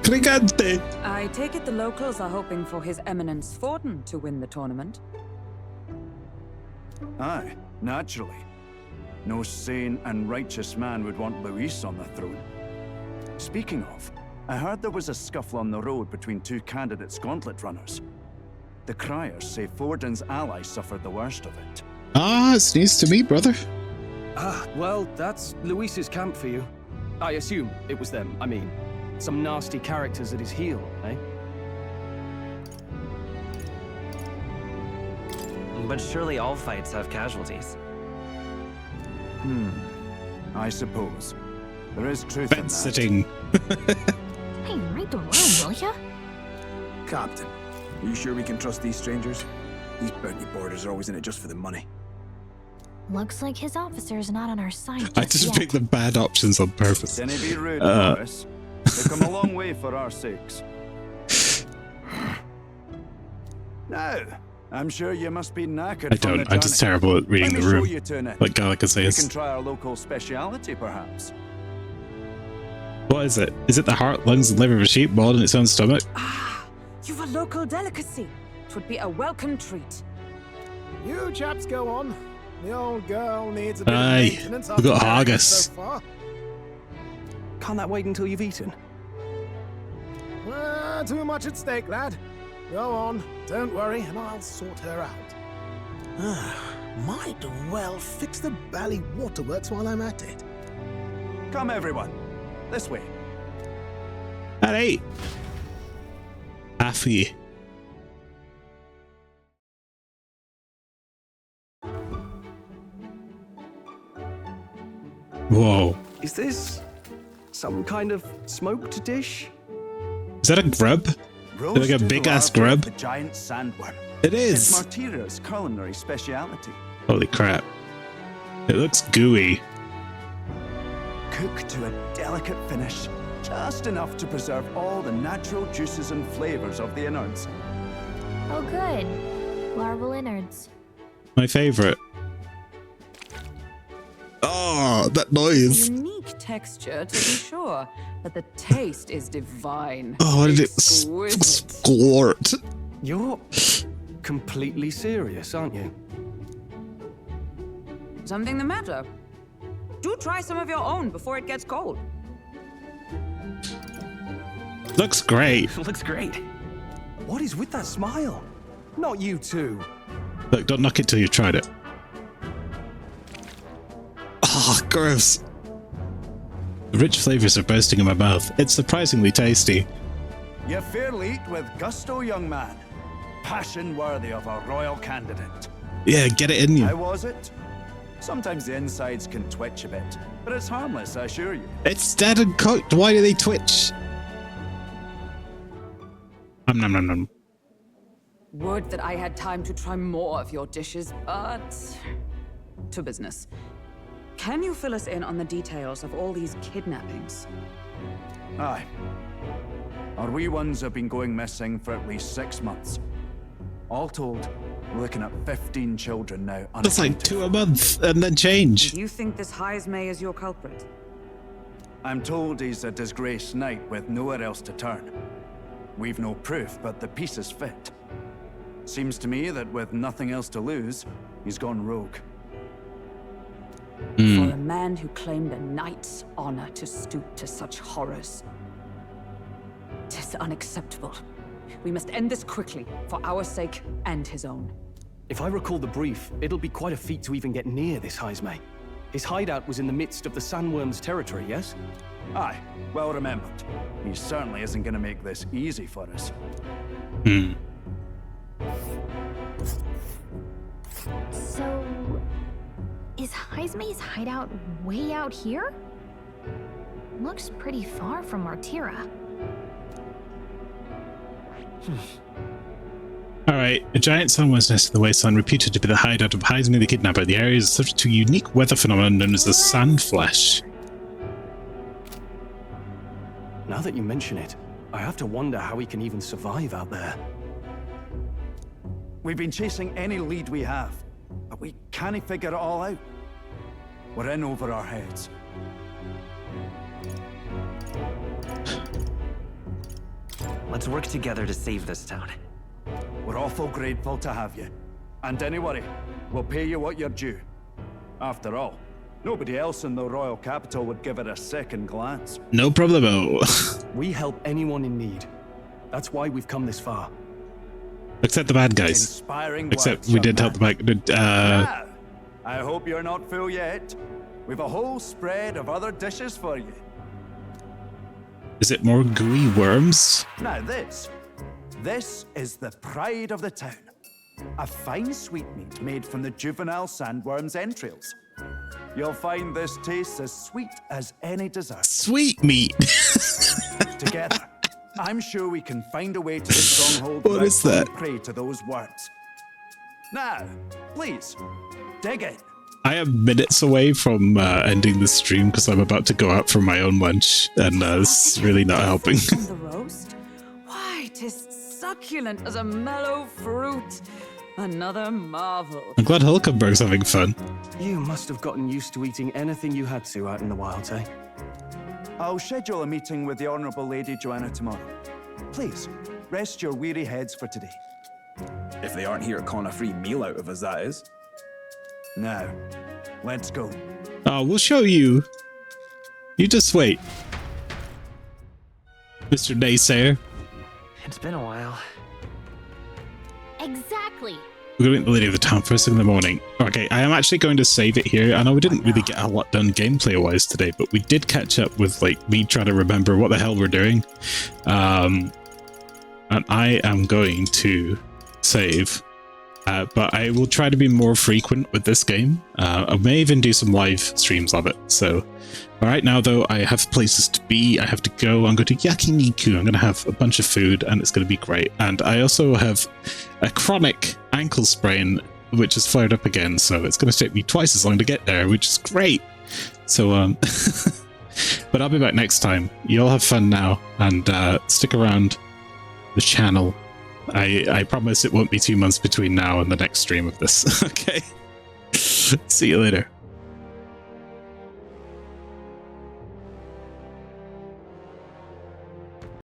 Crigante! I take it the locals are hoping for His Eminence Forden to win the tournament. Aye, naturally. No sane and righteous man would want Luis on the throne. Speaking of, I heard there was a scuffle on the road between two candidates Gauntlet Runners. The criers say Forden's ally suffered the worst of it. Ah, it's news to me, brother. Ah, well, that's Luis's camp for you. I assume it was them, I mean. Some nasty characters at his heel, eh? But surely all fights have casualties. I suppose. There is truth in that. Sitting. Hey, read the room, will ya? Captain, are you sure we can trust these strangers? These bounty boarders are always in it just for the money. Looks like his officer's not on our side I just picked the bad options on purpose. Then be rude, Morris. They've come a long way for our sakes. Now, I'm sure you must be knackered. I don't. I'm just terrible at reading the room. Like Gallica You says. can try our local speciality, perhaps. What is it? Is it the heart, lungs, and liver of a sheep boiled in its own stomach? You've a local delicacy. It would be a welcome treat. You chaps go on. The old girl needs a bit of Aye, maintenance. we've got after marrying haggis. so far. Can't that wait until you've eaten? Too much at stake, lad. Go on, don't worry, and I'll sort her out. Might well fix the Bally Waterworks while I'm at it. Come, everyone. This way. Alright. Happy. Whoa. Is this some kind of smoked dish? Is that a grub? Like a big ass grub? The giant sandworm. It It's is. Martira's culinary speciality. Holy crap. It looks gooey. Cooked to a delicate finish, just enough to preserve all the natural juices and flavors of the innards. Oh, good. Larval innards. My favorite. Oh, that noise. Unique texture, to be sure, but the taste is divine. Oh, did it Exquisite. squirt? You're completely serious, aren't you? Something the matter? Do try some of your own before it gets cold. Looks great. Looks great. What is with that smile? Not you two. Look, don't knock it till you've tried it. Oh, gross. The rich flavors are bursting in my mouth. It's surprisingly tasty. You fairly eat with gusto, young man. Passion worthy of a royal candidate. Yeah, get it in you. How was it? Sometimes the insides can twitch a bit, but it's harmless, I assure you. It's dead and cooked. Why do they twitch? Nom nom nom. Would that I had time to try more of your dishes, but... to business. Can you fill us in on the details of all these kidnappings? Aye. Our wee ones have been going missing for at least 6 months. All told, we're looking at 15 children now. That's like 2 a month, and then change. Do you think this Heismay is your culprit? I'm told he's a disgraced knight with nowhere else to turn. We've no proof, but the pieces fit. Seems to me that with nothing else to lose, he's gone rogue. For a man who claimed a knight's honor to stoop to such horrors. 'Tis unacceptable. We must end this quickly, for our sake and his own. If I recall the brief, it'll be quite a feat to even get near this Heismay. His hideout was in the midst of the Sandworm's territory, yes? Aye, well remembered. He certainly isn't going to make this easy for us. So, is Heismay's hideout way out here? Looks pretty far from Martira. Alright, a giant sandworm's nest in the wasteland reputed to be the hideout of Heismay the Kidnapper. The area is subject to a unique weather phenomenon known as the sand flesh. Now that you mention it, I have to wonder how he can even survive out there. We've been chasing any lead we have, but we can't figure it all out. We're in over our heads. Let's work together to save this town. We're awful grateful to have you. And don't worry, we'll pay you what you're due. After all, nobody else in the royal capital would give it a second glance. No problemo. We help anyone in need. That's why we've come this far. Except the bad guys. Inspiring Except words, we did help the bad. Now, I hope you're not full yet. We've a whole spread of other dishes for you. Is it more gooey worms? Now this is the pride of the town. A fine sweetmeat made from the juvenile sandworm's entrails. You'll find this tastes as sweet as any dessert. Sweetmeat. Together, I'm sure we can find a way to the stronghold. What is that? Prey to those worms. Now, please, dig in. I am minutes away from ending the stream because I'm about to go out for my own lunch, and it's really not helping. The roast? Why, 'tis succulent as a mellow fruit. Another marvel. I'm glad Hulkenberg's having fun. You must have gotten used to eating anything you had to out in the wilds, eh? I'll schedule a meeting with the Honourable Lady Joanna tomorrow. Please, rest your weary heads for today. If they aren't here to con a free meal out of us, that is. Now, let's go. Oh, we'll show you. You just wait. Mr. Naysayer. It's been a while. Exactly. We're going to meet the lady of the town first thing in the morning. Okay, I am actually going to save it here. I know we didn't really get a lot done gameplay-wise today, but we did catch up with, like, me trying to remember what the hell we're doing. And I am going to save. But I will try to be more frequent with this game. I may even do some live streams of it. So, right now, though, I have places to be. I have to go. I'm going to Yakiniku. I'm going to have a bunch of food, and it's going to be great. And I also have a chronic ankle sprain, which has flared up again. So it's going to take me twice as long to get there, which is great. So, but I'll be back next time. You all have fun now, and stick around the channel. I promise it won't be 2 months between now and the next stream of this. Okay. See you later.